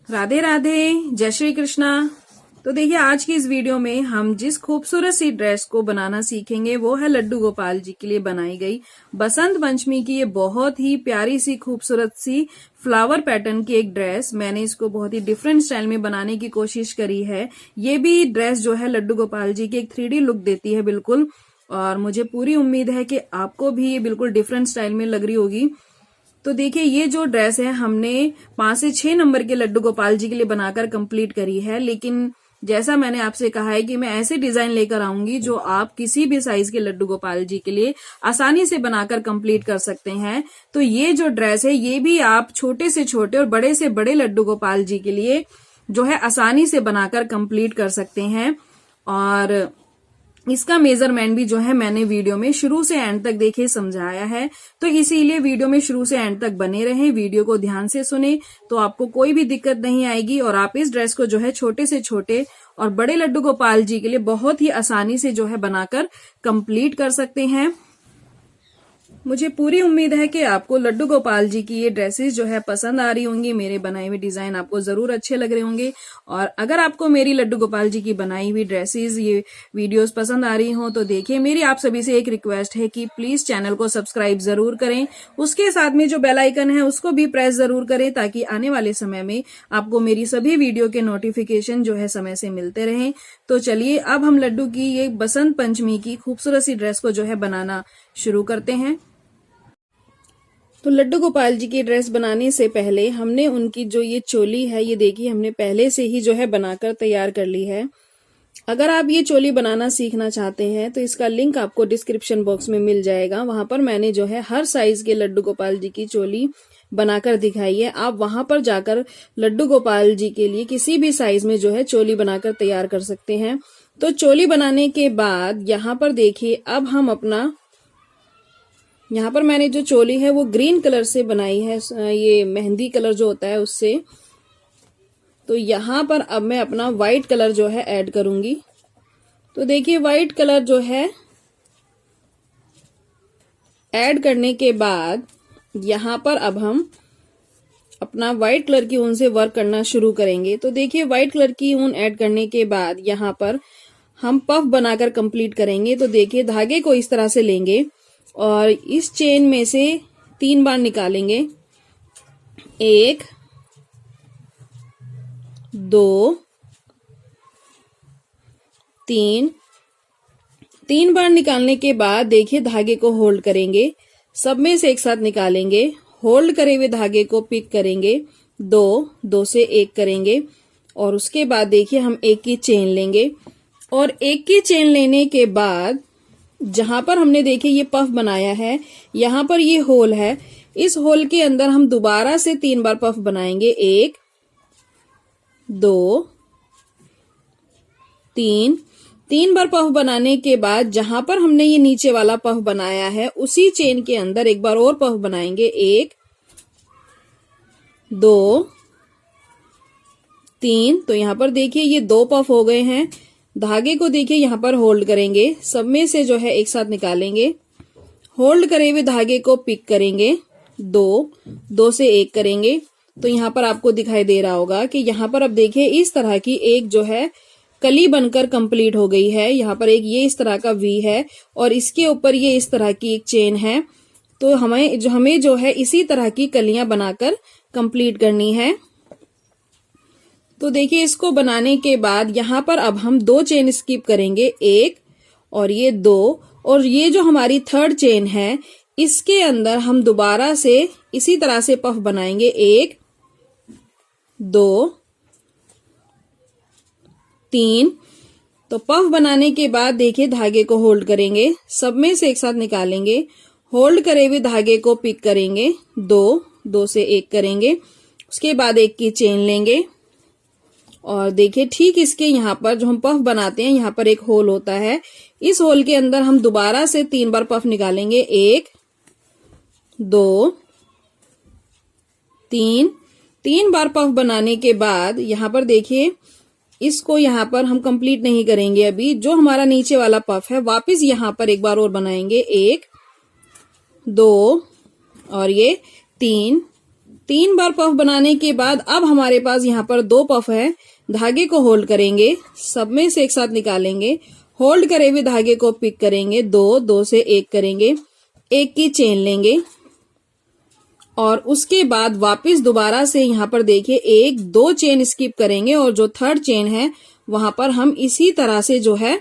राधे राधे, जय श्री कृष्णा। तो देखिए आज की इस वीडियो में हम जिस खूबसूरत सी ड्रेस को बनाना सीखेंगे वो है लड्डू गोपाल जी के लिए बनाई गई बसंत पंचमी की ये बहुत ही प्यारी सी खूबसूरत सी फ्लावर पैटर्न की एक ड्रेस। मैंने इसको बहुत ही डिफरेंट स्टाइल में बनाने की कोशिश करी है। ये भी ड्रेस जो है लड्डू गोपाल जी की एक 3D लुक देती है बिल्कुल, और मुझे पूरी उम्मीद है कि आपको भी ये बिल्कुल डिफरेंट स्टाइल में लग रही होगी। तो देखिए ये जो ड्रेस है हमने 5 से 6 नंबर के लड्डू गोपाल जी के लिए बनाकर कंप्लीट करी है, लेकिन जैसा मैंने आपसे कहा है कि मैं ऐसे डिजाइन लेकर आऊंगी जो आप किसी भी साइज के लड्डू गोपाल जी के लिए आसानी से बनाकर कंप्लीट कर सकते हैं। तो ये जो ड्रेस है ये भी आप छोटे से छोटे और बड़े से बड़े लड्डू गोपाल जी के लिए जो है आसानी से बनाकर कंप्लीट कर सकते हैं। और इसका मेजरमेंट भी जो है मैंने वीडियो में शुरू से एंड तक देखिए समझाया है, तो इसीलिए वीडियो में शुरू से एंड तक बने रहें, वीडियो को ध्यान से सुने तो आपको कोई भी दिक्कत नहीं आएगी और आप इस ड्रेस को जो है छोटे से छोटे और बड़े लड्डू गोपाल जी के लिए बहुत ही आसानी से जो है बनाकर कंप्लीट कर सकते हैं। मुझे पूरी उम्मीद है कि आपको लड्डू गोपाल जी की ये ड्रेसेस जो है पसंद आ रही होंगी। मेरे बनाए हुए डिजाइन आपको जरूर अच्छे लग रहे होंगे, और अगर आपको मेरी लड्डू गोपाल जी की बनाई हुई ड्रेसेस ये वीडियोस पसंद आ रही हो तो देखिए मेरी आप सभी से एक रिक्वेस्ट है कि प्लीज चैनल को सब्सक्राइब जरूर करें, उसके साथ में जो बेल आइकन है उसको भी प्रेस जरूर करें ताकि आने वाले समय में आपको मेरी सभी वीडियो के नोटिफिकेशन जो है समय से मिलते रहें। तो चलिए अब हम लड्डू की ये बसंत पंचमी की खूबसूरत सी ड्रेस को जो है बनाना शुरू करते हैं। तो लड्डू गोपाल जी की ड्रेस बनाने से पहले हमने उनकी जो ये चोली है ये देखिए हमने पहले से ही जो है बनाकर तैयार कर ली है। अगर आप ये चोली बनाना सीखना चाहते हैं तो इसका लिंक आपको डिस्क्रिप्शन बॉक्स में मिल जाएगा। वहां पर मैंने जो है हर साइज के लड्डू गोपाल जी की चोली बनाकर दिखाई है। आप वहां पर जाकर लड्डू गोपाल जी के लिए किसी भी साइज में जो है चोली बनाकर तैयार कर सकते हैं। तो चोली बनाने के बाद यहाँ पर देखिए अब हम अपना यहाँ पर मैंने जो चोली है वो ग्रीन कलर से बनाई है, ये मेहंदी कलर जो होता है उससे। तो यहाँ पर अब मैं अपना व्हाइट कलर जो है ऐड करूंगी। तो देखिए व्हाइट कलर जो है ऐड करने के बाद यहाँ पर अब हम अपना व्हाइट कलर की ऊन से वर्क करना शुरू करेंगे। तो देखिए व्हाइट कलर की ऊन ऐड करने के बाद यहाँ पर हम पफ बनाकर कंप्लीट करेंगे। तो देखिए धागे को इस तरह से लेंगे और इस चेन में से 3 बार निकालेंगे, 1 2 3 बार निकालने के बाद देखिए धागे को होल्ड करेंगे, सब में से एक साथ निकालेंगे, होल्ड करे हुए धागे को पिक करेंगे, 2 से 1 करेंगे और उसके बाद देखिए हम 1 की चेन लेंगे। और 1 की चेन लेने के बाद जहां पर हमने देखिए ये पफ बनाया है यहाँ पर ये होल है, इस होल के अंदर हम दोबारा से 3 बार पफ बनाएंगे, 1 2 3 बार पफ बनाने के बाद जहां पर हमने ये नीचे वाला पफ बनाया है उसी चेन के अंदर एक बार और पफ बनाएंगे, 1 2 3। तो यहाँ पर देखिए ये 2 पफ हो गए हैं। धागे को देखिए यहाँ पर होल्ड करेंगे, सब में से जो है एक साथ निकालेंगे, होल्ड करे हुए धागे को पिक करेंगे, 2 से 1 करेंगे। तो यहाँ पर आपको दिखाई दे रहा होगा कि यहाँ पर अब देखिए इस तरह की एक जो है कली बनकर कंप्लीट हो गई है। यहाँ पर एक ये इस तरह का वी है और इसके ऊपर ये इस तरह की एक चेन है। तो हमें जो है इसी तरह की कलियां बनाकर कंप्लीट करनी है। तो देखिए इसको बनाने के बाद यहाँ पर अब हम 2 चेन स्किप करेंगे, 1 और ये 2, और ये जो हमारी 3rd चेन है इसके अंदर हम दोबारा से इसी तरह से पफ बनाएंगे, 1 2 3। तो पफ बनाने के बाद देखिए धागे को होल्ड करेंगे, सब में से एक साथ निकालेंगे, होल्ड करे हुए धागे को पिक करेंगे, 2 से 1 करेंगे, उसके बाद 1 की चेन लेंगे और देखिए ठीक इसके यहाँ पर जो हम पफ बनाते हैं यहाँ पर एक होल होता है, इस होल के अंदर हम दोबारा से 3 बार पफ निकालेंगे, 1 2 3 बार पफ बनाने के बाद यहाँ पर देखिए इसको यहाँ पर हम कंप्लीट नहीं करेंगे, अभी जो हमारा नीचे वाला पफ है वापस यहाँ पर एक बार और बनाएंगे, 1 2 और ये 3 3 बार पफ बनाने के बाद अब हमारे पास यहाँ पर 2 पफ है। धागे को होल्ड करेंगे, सब में से एक साथ निकालेंगे, होल्ड करे हुए धागे को पिक करेंगे, 2 से 1 करेंगे, 1 की चेन लेंगे और उसके बाद वापस दोबारा से यहाँ पर देखिए 1-2 चेन स्किप करेंगे और जो थर्ड चेन है वहां पर हम इसी तरह से जो है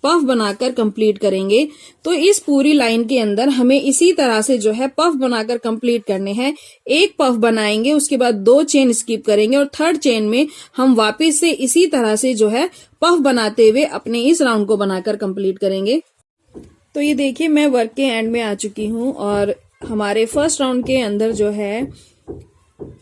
पफ बनाकर कंप्लीट करेंगे। तो इस पूरी लाइन के अंदर हमें इसी तरह से जो है पफ बनाकर कंप्लीट करने हैं। एक पफ बनाएंगे, उसके बाद 2 चेन स्किप करेंगे और थर्ड चेन में हम वापस से इसी तरह से जो है पफ बनाते हुए अपने इस राउंड को बनाकर कंप्लीट करेंगे। तो ये देखिए मैं वर्क के एंड में आ चुकी हूँ और हमारे फर्स्ट राउंड के अंदर जो है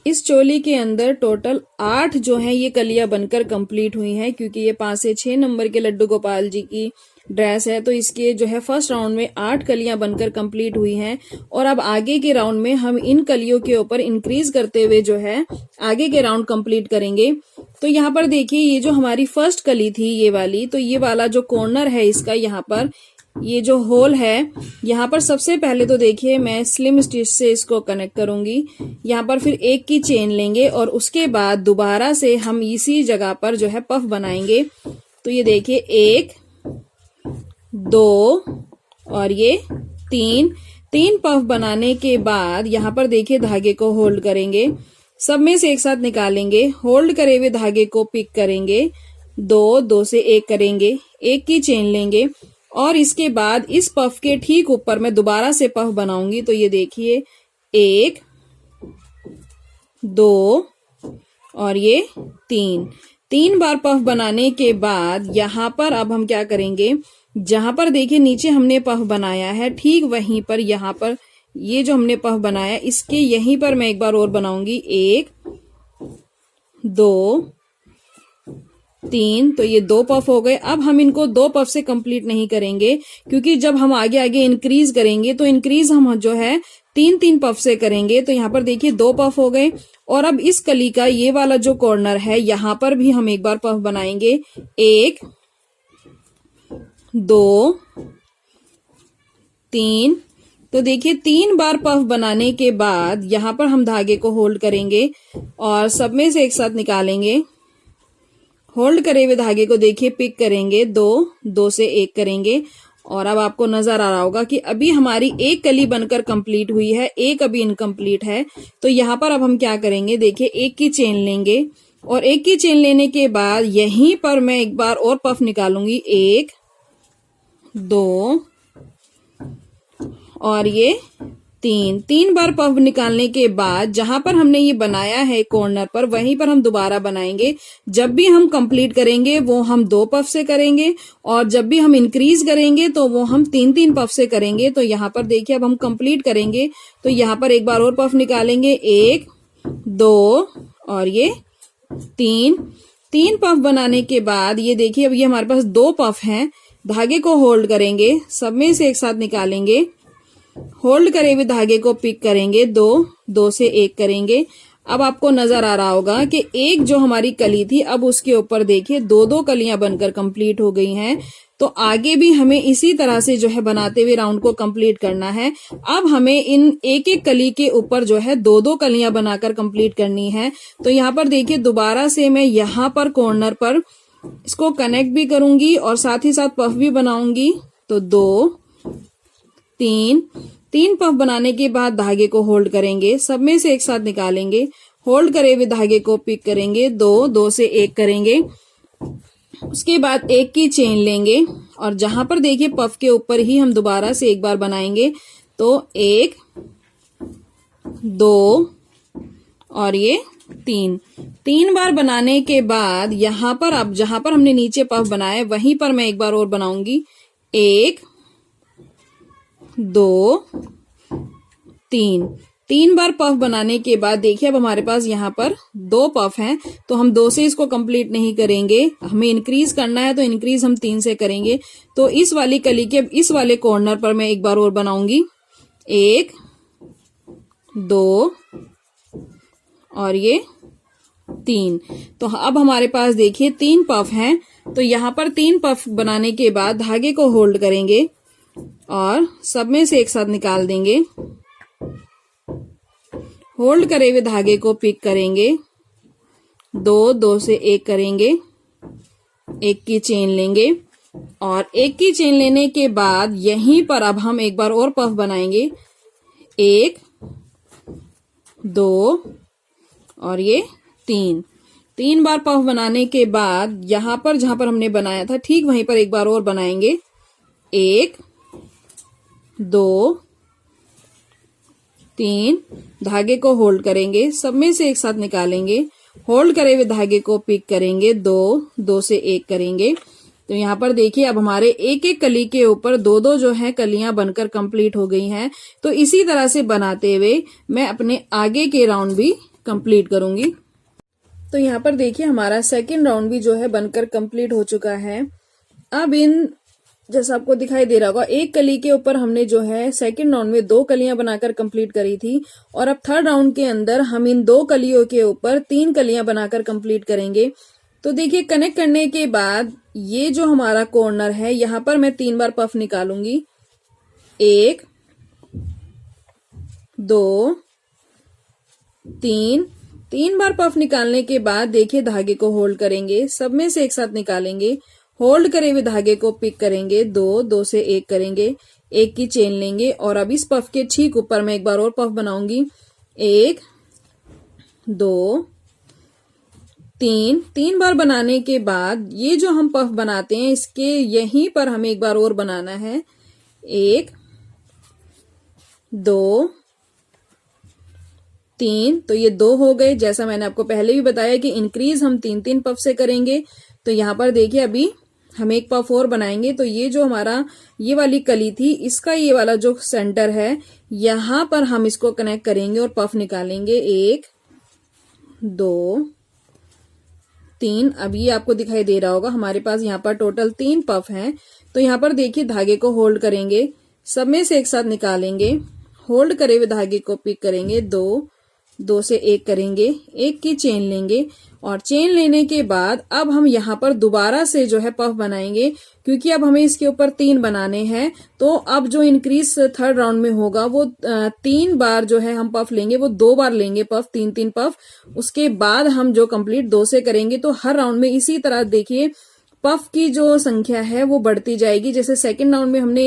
इस चोली के अंदर टोटल 8 जो है ये कलियां बनकर कंप्लीट हुई हैं, क्योंकि ये 5 से 6 नंबर के लड्डू गोपाल जी की ड्रेस है। तो इसके जो है फर्स्ट राउंड में 8 कलियां बनकर कंप्लीट हुई हैं और अब आगे के राउंड में हम इन कलियों के ऊपर इंक्रीज करते हुए जो है आगे के राउंड कंप्लीट करेंगे। तो यहाँ पर देखिए ये जो हमारी फर्स्ट कली थी ये वाली, तो ये वाला जो कॉर्नर है इसका यहाँ पर ये जो होल है यहाँ पर सबसे पहले तो देखिए मैं स्लिम स्टिच से इसको कनेक्ट करूंगी। यहाँ पर फिर 1 की चेन लेंगे और उसके बाद दोबारा से हम इसी जगह पर जो है पफ बनाएंगे। तो ये देखिए 1, 2 और ये 3 पफ बनाने के बाद यहाँ पर देखिए धागे को होल्ड करेंगे, सब में से एक साथ निकालेंगे, होल्ड करे हुए धागे को पिक करेंगे, 2 से 1 करेंगे, 1 की चेन लेंगे और इसके बाद इस पफ के ठीक ऊपर मैं दोबारा से पफ बनाऊंगी। तो ये देखिए 1, 2 और ये 3 बार पफ बनाने के बाद यहाँ पर अब हम क्या करेंगे, जहां पर देखिए नीचे हमने पफ बनाया है ठीक वहीं पर यहाँ पर ये जो हमने पफ बनाया इसके यहीं पर मैं एक बार और बनाऊंगी, 1, 2, 3। तो ये 2 पफ हो गए। अब हम इनको 2 पफ से कंप्लीट नहीं करेंगे, क्योंकि जब हम आगे आगे इंक्रीज करेंगे तो इंक्रीज हम जो है 3 पफ से करेंगे। तो यहाँ पर देखिए 2 पफ हो गए और अब इस कली का ये वाला जो कॉर्नर है यहाँ पर भी हम एक बार पफ बनाएंगे, 1, 2, 3। तो देखिए 3 बार पफ बनाने के बाद यहाँ पर हम धागे को होल्ड करेंगे और सब में से एक साथ निकालेंगे, होल्ड करे हुए धागे को देखिए पिक करेंगे, 2 से 1 करेंगे और अब आपको नजर आ रहा होगा कि अभी हमारी एक कली बनकर कंप्लीट हुई है, एक अभी इनकम्प्लीट है। तो यहाँ पर अब हम क्या करेंगे, देखिए 1 की चेन लेंगे और 1 की चेन लेने के बाद यहीं पर मैं एक बार और पफ निकालूंगी, 1, 2 और ये 3 बार पफ निकालने के बाद जहां पर हमने ये बनाया है कॉर्नर पर वहीं पर हम दोबारा बनाएंगे। जब भी हम कंप्लीट करेंगे वो हम 2 पफ से करेंगे और जब भी हम इंक्रीज करेंगे तो वो हम 3 पफ से करेंगे। तो यहाँ पर देखिए अब हम कंप्लीट करेंगे तो यहाँ पर एक बार और पफ निकालेंगे, 1, 2 और ये 3 पफ बनाने के बाद ये देखिए अब ये हमारे पास 2 पफ हैं। धागे को होल्ड करेंगे, सब में से एक साथ निकालेंगे, होल्ड करे हुए धागे को पिक करेंगे, 2 से 1 करेंगे। अब आपको नजर आ रहा होगा कि एक जो हमारी कली थी अब उसके ऊपर देखिए 2 कलियां बनकर कंप्लीट हो गई हैं। तो आगे भी हमें इसी तरह से जो है बनाते हुए राउंड को कंप्लीट करना है। अब हमें इन एक कली के ऊपर जो है 2 कलियां बनाकर कंप्लीट करनी है। तो यहाँ पर देखिए दोबारा से मैं यहाँ पर कॉर्नर पर इसको कनेक्ट भी करूंगी और साथ ही साथ पफ भी बनाऊंगी। तो 2, 3 पफ बनाने के बाद धागे को होल्ड करेंगे, सब में से एक साथ निकालेंगे, होल्ड करे हुए धागे को पिक करेंगे, 2 से 1 करेंगे। उसके बाद 1 की चेन लेंगे और जहां पर देखिए पफ के ऊपर ही हम दोबारा से एक बार बनाएंगे। तो 1, 2 और ये 3 बार बनाने के बाद यहाँ पर अब जहां पर हमने नीचे पफ बनाया वहीं पर मैं एक बार और बनाऊंगी, 1, 2, 3 बार पफ बनाने के बाद देखिए अब हमारे पास यहाँ पर 2 पफ हैं। तो हम 2 से इसको कंप्लीट नहीं करेंगे, हमें इंक्रीज करना है तो इंक्रीज हम 3 से करेंगे। तो इस वाली कली के इस वाले कॉर्नर पर मैं एक बार और बनाऊंगी, 1, 2 और ये 3। तो अब हमारे पास देखिए 3 पफ हैं। तो यहाँ पर 3 पफ बनाने के बाद धागे को होल्ड करेंगे और सब में से एक साथ निकाल देंगे, होल्ड करे हुए धागे को पिक करेंगे, 2 से 1 करेंगे, 1 की चेन लेंगे और 1 की चेन लेने के बाद यहीं पर अब हम एक बार और पफ बनाएंगे, 1 2 और ये 3 बार पफ बनाने के बाद यहां पर जहां पर हमने बनाया था ठीक वहीं पर एक बार और बनाएंगे, 1 2 3 धागे को होल्ड करेंगे, सब में से एक साथ निकालेंगे, होल्ड करे हुए धागे को पिक करेंगे, 2 से 1 करेंगे। तो यहाँ पर देखिए अब हमारे एक एक कली के ऊपर 2 जो है कलियां बनकर कंप्लीट हो गई हैं। तो इसी तरह से बनाते हुए मैं अपने आगे के राउंड भी कंप्लीट करूंगी। तो यहाँ पर देखिए हमारा सेकंड राउंड भी जो है बनकर कंप्लीट हो चुका है। अब इन जैसा आपको दिखाई दे रहा होगा एक कली के ऊपर हमने जो है सेकंड राउंड में 2 कलियां बनाकर कंप्लीट करी थी और अब थर्ड राउंड के अंदर हम इन 2 कलियों के ऊपर 3 कलियां बनाकर कंप्लीट करेंगे। तो देखिए कनेक्ट करने के बाद ये जो हमारा कॉर्नर है यहां पर मैं 3 बार पफ निकालूंगी, 1 2 3 बार पफ निकालने के बाद देखिए धागे को होल्ड करेंगे, सब में से एक साथ निकालेंगे, होल्ड करे हुए धागे को पिक करेंगे, 2 से 1 करेंगे, 1 की चेन लेंगे और अब इस पफ के ठीक ऊपर मैं एक बार और पफ बनाऊंगी, 1 2 3 बार बनाने के बाद ये जो हम पफ बनाते हैं इसके यहीं पर हमें एक बार और बनाना है, 1 2 3 तो ये 2 हो गए। जैसा मैंने आपको पहले भी बताया कि इंक्रीज हम 3 पफ से करेंगे। तो यहाँ पर देखिए अभी हम एक पफ और बनाएंगे। तो ये जो हमारा ये वाली कली थी इसका ये वाला जो सेंटर है यहां पर हम इसको कनेक्ट करेंगे और पफ निकालेंगे, 1 2 3। अब ये आपको दिखाई दे रहा होगा हमारे पास यहाँ पर टोटल 3 पफ हैं। तो यहाँ पर देखिए धागे को होल्ड करेंगे, सब में से एक साथ निकालेंगे, होल्ड करे हुए धागे को पिक करेंगे, 2 से 1 करेंगे, 1 की चेन लेंगे और चेन लेने के बाद अब हम यहाँ पर दोबारा से जो है पफ बनाएंगे क्योंकि अब हमें इसके ऊपर 3 बनाने हैं। तो अब जो इंक्रीज थर्ड राउंड में होगा वो 3 बार जो है हम पफ लेंगे, वो 2 बार लेंगे पफ, 3 पफ। उसके बाद हम जो कंप्लीट 2 से करेंगे। तो हर राउंड में इसी तरह देखिए पफ की जो संख्या है वो बढ़ती जाएगी। जैसे सेकंड राउंड में हमने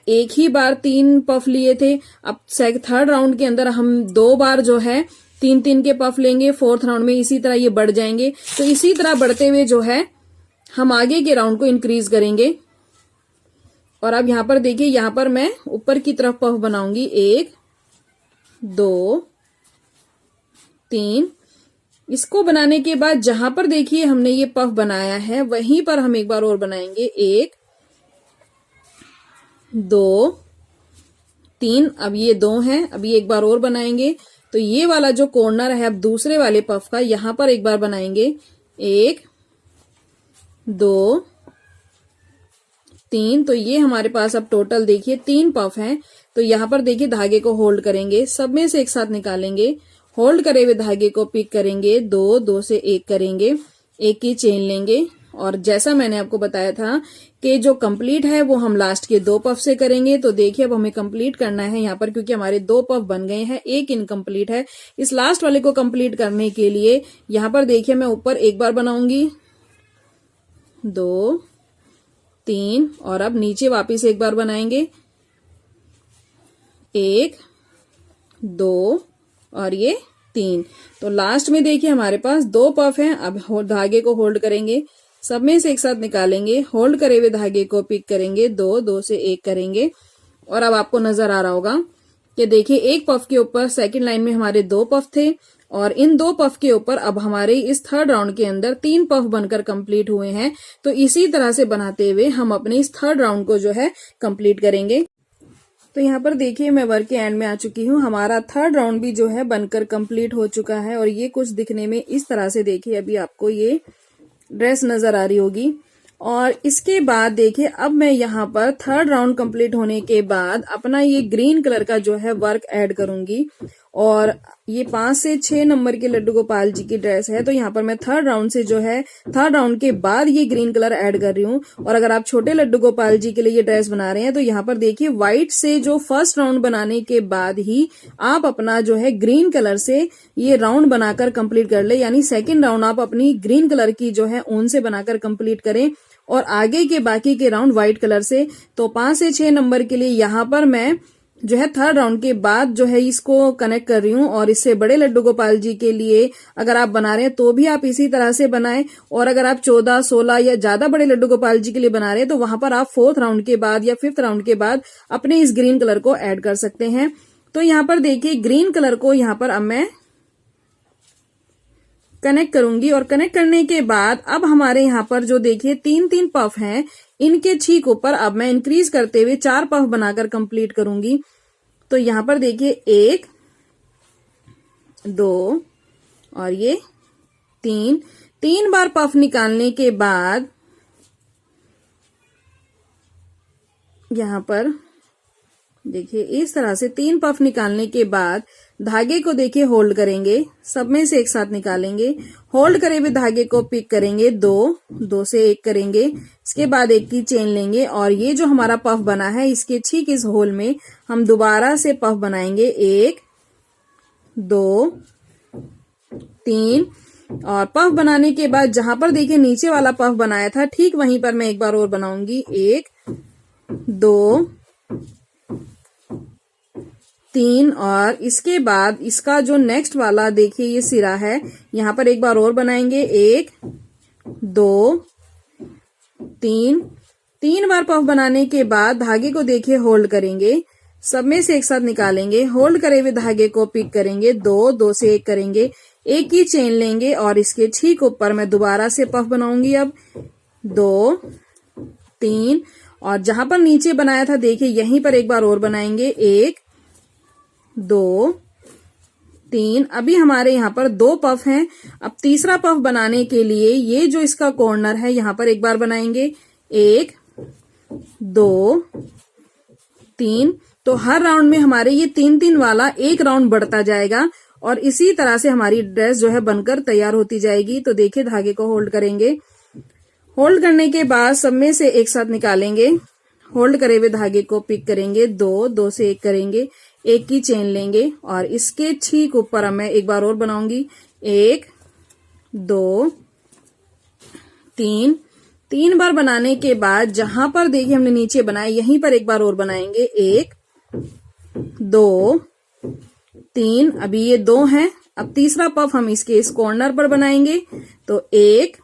एक ही बार 3 पफ लिए थे, अब थर्ड राउंड के अंदर हम 2 बार जो है 3 के पफ लेंगे, फोर्थ राउंड में इसी तरह ये बढ़ जाएंगे। तो इसी तरह बढ़ते हुए जो है हम आगे के राउंड को इंक्रीज करेंगे। और अब यहां पर देखिए यहां पर मैं ऊपर की तरफ पफ बनाऊंगी, 1 2 3। इसको बनाने के बाद जहां पर देखिए हमने ये पफ बनाया है वहीं पर हम एक बार और बनाएंगे, 1 2 3। अब ये 2 हैं, अभी एक बार और बनाएंगे। तो ये वाला जो कॉर्नर है अब दूसरे वाले पफ का यहां पर एक बार बनाएंगे, 1 2 3। तो ये हमारे पास अब टोटल देखिए 3 पफ हैं। तो यहां पर देखिए धागे को होल्ड करेंगे, सब में से एक साथ निकालेंगे, होल्ड करे हुए धागे को पिक करेंगे, 2 से 1 करेंगे, 1 की चेन लेंगे और जैसा मैंने आपको बताया था कि जो कंप्लीट है वो हम लास्ट के 2 पफ से करेंगे। तो देखिए अब हमें कंप्लीट करना है यहाँ पर क्योंकि हमारे 2 पफ बन गए हैं, 1 इनकम्प्लीट है। इस लास्ट वाले को कंप्लीट करने के लिए यहाँ पर देखिए मैं ऊपर एक बार बनाऊंगी, 2 3 और अब नीचे वापिस एक बार बनाएंगे, 1 2 और ये 3। तो लास्ट में देखिए हमारे पास 2 पफ हैं। अब धागे को होल्ड करेंगे, सब में से एक साथ निकालेंगे, होल्ड करे हुए धागे को पिक करेंगे, 2 से 1 करेंगे। और अब आपको नजर आ रहा होगा कि देखिए एक पफ के ऊपर सेकंड लाइन में हमारे 2 पफ थे और इन 2 पफ के ऊपर अब हमारे इस थर्ड राउंड के अंदर 3 पफ बनकर कंप्लीट हुए हैं। तो इसी तरह से बनाते हुए हम अपने इस थर्ड राउंड को जो है कंप्लीट करेंगे। तो यहाँ पर देखिए मैं वर्क के एंड में आ चुकी हूँ। हमारा थर्ड राउंड भी जो है बनकर कंप्लीट हो चुका है और ये कुछ दिखने में इस तरह से देखिए अभी आपको ये ड्रेस नजर आ रही होगी। और इसके बाद देखिए अब मैं यहाँ पर थर्ड राउंड कंप्लीट होने के बाद अपना ये ग्रीन कलर का जो है वर्क ऐड करूंगी और ये 5 से 6 नंबर के लड्डू गोपाल जी की ड्रेस है। तो यहाँ पर मैं थर्ड राउंड से जो है थर्ड राउंड के बाद ये ग्रीन कलर ऐड कर रही हूँ। और अगर आप छोटे लड्डू गोपाल जी के लिए ये ड्रेस बना रहे हैं तो यहाँ पर देखिए व्हाइट से जो फर्स्ट राउंड बनाने के बाद ही आप अपना जो है ग्रीन कलर से ये राउंड बनाकर कंप्लीट कर ले, यानी सेकेंड राउंड आप अपनी ग्रीन कलर की जो है ऊन से बनाकर कंप्लीट करें और आगे के बाकी के राउंड व्हाइट कलर से। तो 5 से 6 नंबर के लिए यहाँ पर मैं जो है थर्ड राउंड के बाद जो है इसको कनेक्ट कर रही हूँ। और इससे बड़े लड्डू गोपाल जी के लिए अगर आप बना रहे हैं तो भी आप इसी तरह से बनाएं, और अगर आप 14, 16 या ज्यादा बड़े लड्डू गोपाल जी के लिए बना रहे हैं तो वहां पर आप फोर्थ राउंड के बाद या फिफ्थ राउंड के बाद अपने इस ग्रीन कलर को ऐड कर सकते हैं। तो यहाँ पर देखिए ग्रीन कलर को यहाँ पर अब मैं कनेक्ट करूंगी, और कनेक्ट करने के बाद अब हमारे यहाँ पर जो देखिए 3-3 पफ हैं, इनके ठीक ऊपर अब मैं इंक्रीज करते हुए 4 पफ बनाकर कंप्लीट करूंगी। तो यहाँ पर देखिए 1, 2 और ये 3 बार पफ निकालने के बाद यहाँ पर देखिए इस तरह से 3 पफ निकालने के बाद धागे को देखिए होल्ड करेंगे, सब में से एक साथ निकालेंगे, होल्ड करे हुए धागे को पिक करेंगे, 2 से 1 करेंगे, इसके बाद 1 की चेन लेंगे और ये जो हमारा पफ बना है इसके ठीक इस होल में हम दोबारा से पफ बनाएंगे, 1, 2, 3। और पफ बनाने के बाद जहां पर देखिए नीचे वाला पफ बनाया था ठीक वहीं पर मैं एक बार और बनाऊंगी, 1, 2, 3। और इसके बाद इसका जो नेक्स्ट वाला देखिए ये सिरा है, यहां पर एक बार और बनाएंगे, 1, 2, 3 बार पफ बनाने के बाद धागे को देखिए होल्ड करेंगे, सब में से एक साथ निकालेंगे, होल्ड करे हुए धागे को पिक करेंगे, 2 से 1 करेंगे, 1 की चेन लेंगे और इसके ठीक ऊपर मैं दोबारा से पफ बनाऊंगी, अब 2, 3। और जहां पर नीचे बनाया था देखिए यहीं पर एक बार और बनाएंगे, 1, 2, 3। अभी हमारे यहाँ पर 2 पफ हैं। अब तीसरा पफ बनाने के लिए ये जो इसका कॉर्नर है यहाँ पर एक बार बनाएंगे, 1, 2, 3। तो हर राउंड में हमारे ये 3-3 वाला एक राउंड बढ़ता जाएगा और इसी तरह से हमारी ड्रेस जो है बनकर तैयार होती जाएगी। तो देखिए धागे को होल्ड करेंगे, होल्ड करने के बाद सब में से एक साथ निकालेंगे, होल्ड करे हुए धागे को पिक करेंगे, 2 से 1 करेंगे, 1 की चेन लेंगे और इसके ठीक ऊपर अब मैं एक बार और बनाऊंगी, 1, 2, 3 बार बनाने के बाद जहां पर देखिए हमने नीचे बनाया यहीं पर एक बार और बनाएंगे, 1, 2, 3। अभी ये 2 हैं। अब तीसरा पफ हम इसके इस कॉर्नर पर बनाएंगे, तो 1,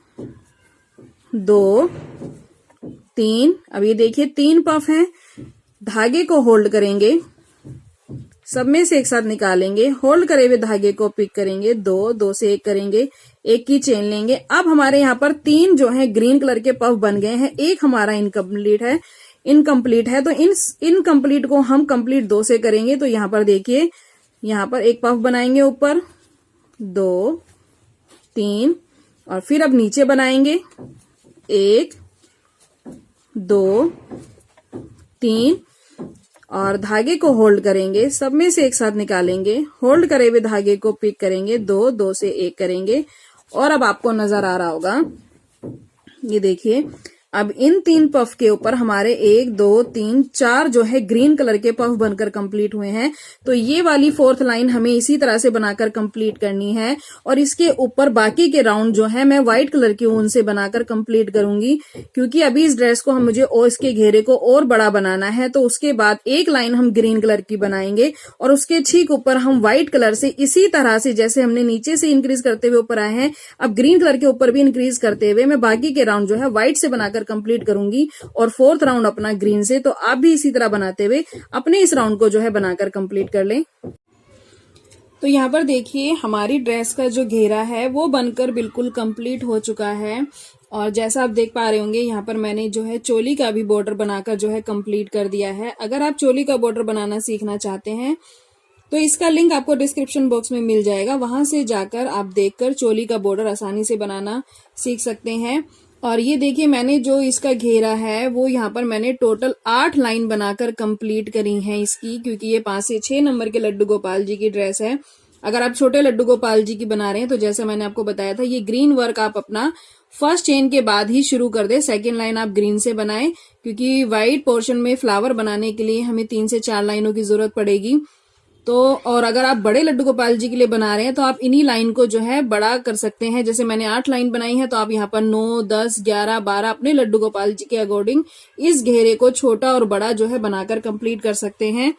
2, 3। अब ये देखिए 3 पफ हैं। धागे को होल्ड करेंगे, सब में से एक साथ निकालेंगे, होल्ड करे हुए धागे को पिक करेंगे, 2 से 1 करेंगे, 1 की चेन लेंगे। अब हमारे यहाँ पर 3 जो है ग्रीन कलर के पफ बन गए हैं, एक हमारा इनकम्प्लीट है। तो इनकम्प्लीट को हम कंप्लीट 2 से करेंगे। तो यहाँ पर देखिए यहाँ पर एक पफ बनाएंगे ऊपर, 2, 3 और फिर अब नीचे बनाएंगे, 1, 2, 3 और धागे को होल्ड करेंगे, सब में से एक साथ निकालेंगे, होल्ड करे हुए धागे को पिक करेंगे, 2 से 1 करेंगे। और अब आपको नजर आ रहा होगा ये देखिए अब इन 3 पफ के ऊपर हमारे 1, 2, 3, 4 जो है ग्रीन कलर के पफ बनकर कंप्लीट हुए हैं। तो ये वाली 4th लाइन हमें इसी तरह से बनाकर कंप्लीट करनी है और इसके ऊपर बाकी के राउंड जो है मैं व्हाइट कलर की ऊन से बनाकर कंप्लीट करूंगी, क्योंकि अभी इस ड्रेस को मुझे और इसके घेरे को और बड़ा बनाना है। तो उसके बाद एक लाइन हम ग्रीन कलर की बनाएंगे और उसके ठीक ऊपर हम व्हाइट कलर से इसी तरह से जैसे हमने नीचे से इंक्रीज करते हुए ऊपर आए हैं, अब ग्रीन कलर के ऊपर भी इंक्रीज करते हुए मैं बाकी के राउंड जो है व्हाइट से बनाकर कंप्लीट करूंगी और 4th राउंड अपना ग्रीन से। तो आप भी इसी तरह बनाते हुए अपने इस राउंड को जो है बनाकर कंप्लीट कर लें। तो यहाँ पर देखिए हमारी ड्रेस का जो घेरा है वो बनकर बिल्कुल कंप्लीट हो चुका है और जैसा आप देख पा रहे होंगे यहाँ पर मैंने जो है चोली का भी बॉर्डर बनाकर जो है कंप्लीट कर दिया है। अगर आप चोली का बॉर्डर बनाना सीखना चाहते हैं तो इसका लिंक आपको डिस्क्रिप्शन बॉक्स में मिल जाएगा, वहां से जाकर आप देखकर चोली का बॉर्डर आसानी से बनाना सीख सकते हैं। और ये देखिए मैंने जो इसका घेरा है वो यहाँ पर मैंने टोटल 8 लाइन बनाकर कंप्लीट करी है इसकी, क्योंकि ये 5 से 6 नंबर के लड्डू गोपाल जी की ड्रेस है। अगर आप छोटे लड्डू गोपाल जी की बना रहे हैं तो जैसे मैंने आपको बताया था, ये ग्रीन वर्क आप अपना फर्स्ट चेन के बाद ही शुरू कर दे। सेकेंड लाइन आप ग्रीन से बनाएं, क्योंकि व्हाइट पोर्शन में फ्लावर बनाने के लिए हमें 3 से 4 लाइनों की जरूरत पड़ेगी। तो और अगर आप बड़े लड्डू गोपाल जी के लिए बना रहे हैं तो आप इन्हीं लाइन को जो है बड़ा कर सकते हैं। जैसे मैंने 8 लाइन बनाई है, तो आप यहाँ पर 9, 10, 11, 12 अपने लड्डू गोपाल जी के अकॉर्डिंग इस घेरे को छोटा और बड़ा जो है बनाकर कंप्लीट कर सकते हैं।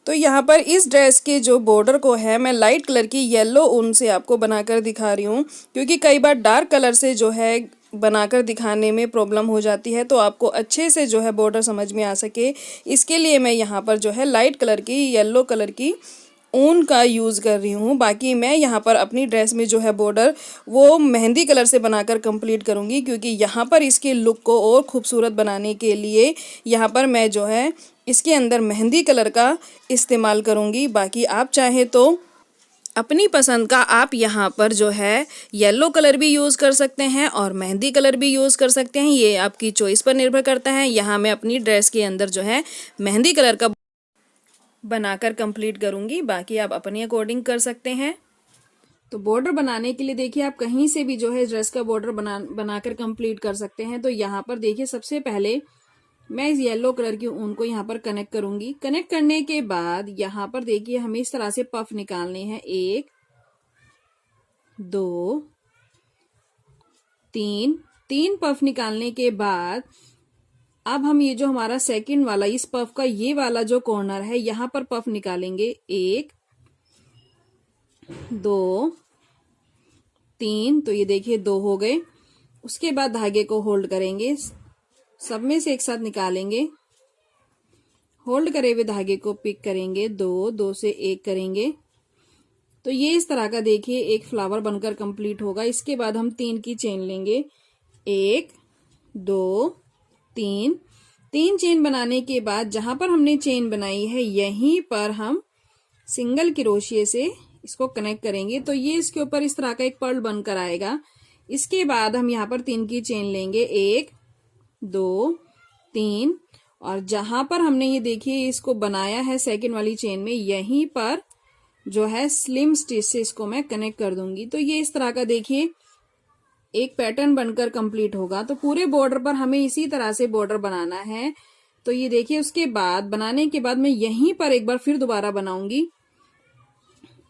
तो यहाँ पर इस ड्रेस के जो बॉर्डर को है मैं लाइट कलर की येलो ऊन से आपको बनाकर दिखा रही हूँ, क्योंकि कई बार डार्क कलर से जो है बनाकर दिखाने में प्रॉब्लम हो जाती है, तो आपको अच्छे से जो है बॉर्डर समझ में आ सके इसके लिए मैं यहाँ पर जो है लाइट कलर की येलो कलर की ऊन का यूज़ कर रही हूँ। बाकी मैं यहाँ पर अपनी ड्रेस में जो है बॉर्डर वो मेहंदी कलर से बनाकर कंप्लीट करूँगी, क्योंकि यहाँ पर इसके लुक को और खूबसूरत बनाने के लिए यहाँ पर मैं जो है इसके अंदर मेहंदी कलर का इस्तेमाल करूँगी। बाकी आप चाहें तो अपनी पसंद का आप यहाँ पर जो है येलो कलर भी यूज़ कर सकते हैं और मेहंदी कलर भी यूज़ कर सकते हैं, ये आपकी चॉइस पर निर्भर करता है। यहाँ मैं अपनी ड्रेस के अंदर जो है मेहंदी कलर का बनाकर कंप्लीट करूँगी, बाकी आप अपने अकॉर्डिंग कर सकते हैं। तो बॉर्डर बनाने के लिए देखिए आप कहीं से भी जो है ड्रेस का बॉर्डर बनाकर कंप्लीट कर सकते हैं। तो यहाँ पर देखिए सबसे पहले मैं इस येलो कलर की ऊन को यहाँ पर कनेक्ट करूंगी। कनेक्ट करने के बाद यहाँ पर देखिए हमें इस तरह से पफ निकालने हैं। 1, 2, 3 पफ निकालने के बाद अब हम ये जो हमारा सेकंड वाला इस पफ का ये वाला जो कॉर्नर है यहाँ पर पफ निकालेंगे। 1, 2, 3, तो ये देखिए 2 हो गए। उसके बाद धागे को होल्ड करेंगे, सब में से एक साथ निकालेंगे, होल्ड करे हुए धागे को पिक करेंगे, 2, 2 से 1 करेंगे। तो ये इस तरह का देखिए एक फ्लावर बनकर कंप्लीट होगा। इसके बाद हम 3 की चेन लेंगे। 1, 2, 3 चेन बनाने के बाद जहां पर हमने चेन बनाई है यहीं पर हम सिंगल क्रोशिये से इसको कनेक्ट करेंगे। तो ये इसके ऊपर इस तरह का एक पर्ल बनकर आएगा। इसके बाद हम यहाँ पर 3 की चेन लेंगे। 1, 2, 3 और जहां पर हमने ये देखिए इसको बनाया है सेकंड वाली चेन में, यहीं पर जो है स्लिम स्टिच से इसको मैं कनेक्ट कर दूंगी। तो ये इस तरह का देखिए एक पैटर्न बनकर कंप्लीट होगा। तो पूरे बॉर्डर पर हमें इसी तरह से बॉर्डर बनाना है। तो ये देखिए उसके बाद बनाने के बाद मैं यहीं पर एक बार फिर दोबारा बनाऊंगी।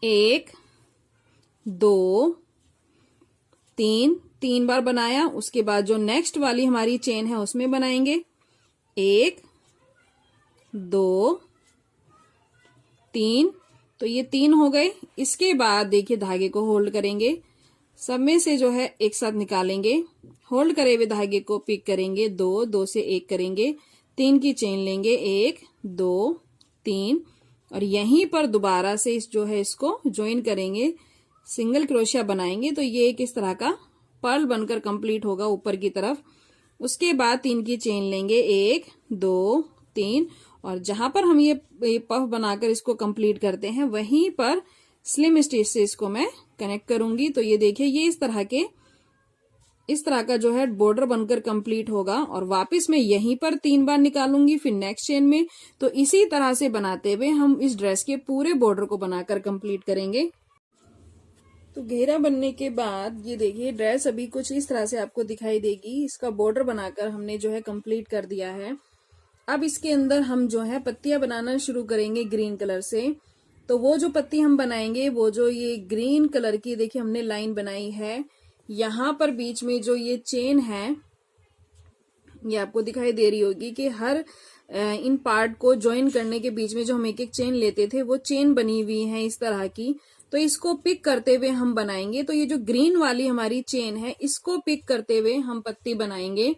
1, 2, 3 बार बनाया। उसके बाद जो नेक्स्ट वाली हमारी चेन है उसमें बनाएंगे। 1, 2, 3, तो ये 3 हो गए। इसके बाद देखिए धागे को होल्ड करेंगे, सब में से जो है एक साथ निकालेंगे, होल्ड करे हुए धागे को पिक करेंगे, 2, 2 से 1 करेंगे, 3 की चेन लेंगे। 1, 2, 3 और यहीं पर दोबारा से इस जो है इसको ज्वाइन करेंगे, सिंगल क्रोशिया बनाएंगे। तो ये एक इस तरह का पर्ल बनकर कंप्लीट होगा ऊपर की तरफ। उसके बाद 3 की चेन लेंगे। 1, 2, 3 और जहां पर हम ये पफ बनाकर इसको कंप्लीट करते हैं वहीं पर स्लिम स्टिच से इसको मैं कनेक्ट करूंगी। तो ये देखिए ये इस तरह का जो है बॉर्डर बनकर कंप्लीट होगा और वापस मैं यहीं पर 3 बार निकालूंगी, फिर नेक्स्ट चेन में। तो इसी तरह से बनाते हुए हम इस ड्रेस के पूरे बॉर्डर को बनाकर कंप्लीट करेंगे। तो घेरा बनने के बाद ये देखिए ड्रेस अभी कुछ इस तरह से आपको दिखाई देगी। इसका बॉर्डर बनाकर हमने जो है कंप्लीट कर दिया है। अब इसके अंदर हम जो है पत्तियां बनाना शुरू करेंगे ग्रीन कलर से। तो वो जो पत्ती हम बनाएंगे, वो जो ये ग्रीन कलर की देखिए हमने लाइन बनाई है, यहाँ पर बीच में जो ये चेन है ये आपको दिखाई दे रही होगी कि हर इन पार्ट को ज्वाइन करने के बीच में जो हम एक एक चेन लेते थे वो चेन बनी हुई है इस तरह की। तो इसको पिक करते हुए हम बनाएंगे। तो ये जो ग्रीन वाली हमारी चेन है इसको पिक करते हुए हम पत्ती बनाएंगे।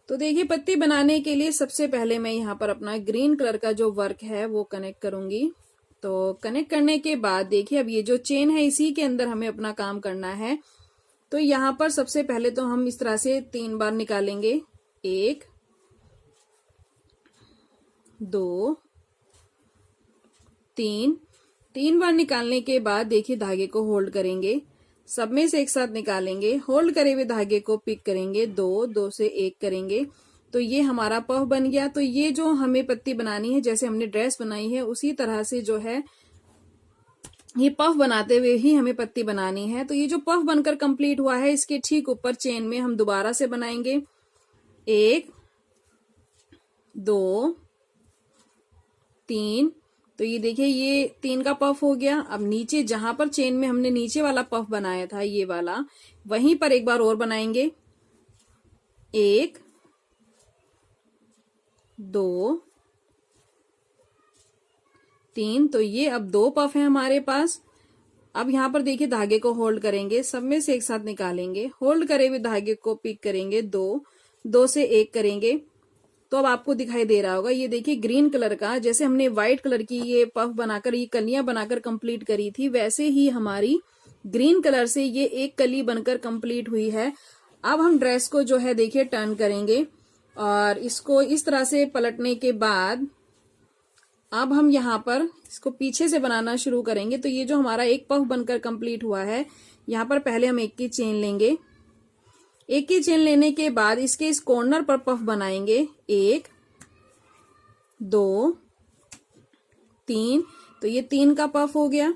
तो देखिए पत्ती बनाने के लिए सबसे पहले मैं यहाँ पर अपना ग्रीन कलर का जो वर्क है वो कनेक्ट करूंगी। तो कनेक्ट करने के बाद देखिए अब ये जो चेन है इसी के अंदर हमें अपना काम करना है। तो यहाँ पर सबसे पहले तो हम इस तरह से 3 बार निकालेंगे। 1, 2, 3 बार निकालने के बाद देखिए धागे को होल्ड करेंगे, सब में से एक साथ निकालेंगे, होल्ड करे हुए धागे को पिक करेंगे, दो, दो से एक करेंगे, तो ये हमारा पफ बन गया। तो ये जो हमें पत्ती बनानी है, जैसे हमने ड्रेस बनाई है उसी तरह से जो है ये पफ बनाते हुए ही हमें पत्ती बनानी है। तो ये जो पफ बनकर कंप्लीट हुआ है, इसके ठीक ऊपर चेन में हम दोबारा से बनाएंगे, एक, दो, तीन। तो ये देखिए ये तीन का पफ हो गया। अब नीचे जहां पर चेन में हमने नीचे वाला पफ बनाया था, ये वाला, वहीं पर एक बार और बनाएंगे, एक, दो, तीन। तो ये अब दो पफ है हमारे पास। अब यहां पर देखिए धागे को होल्ड करेंगे, सब में से एक साथ निकालेंगे, होल्ड करे हुए धागे को पिक करेंगे, दो, दो से एक करेंगे। तो अब आपको दिखाई दे रहा होगा, ये देखिए ग्रीन कलर का, जैसे हमने व्हाइट कलर की ये पफ बनाकर, ये कलियां बनाकर कंप्लीट करी थी, वैसे ही हमारी ग्रीन कलर से ये एक कली बनकर कंप्लीट हुई है। अब हम ड्रेस को जो है देखिए टर्न करेंगे और इसको इस तरह से पलटने के बाद अब हम यहाँ पर इसको पीछे से बनाना शुरू करेंगे। तो ये जो हमारा एक पफ बनकर कंप्लीट हुआ है, यहाँ पर पहले हम एक की चेन लेंगे, एक की चेन लेने के बाद इसके इस कॉर्नर पर पफ बनाएंगे, एक, दो, तीन। तो ये तीन का पफ हो गया।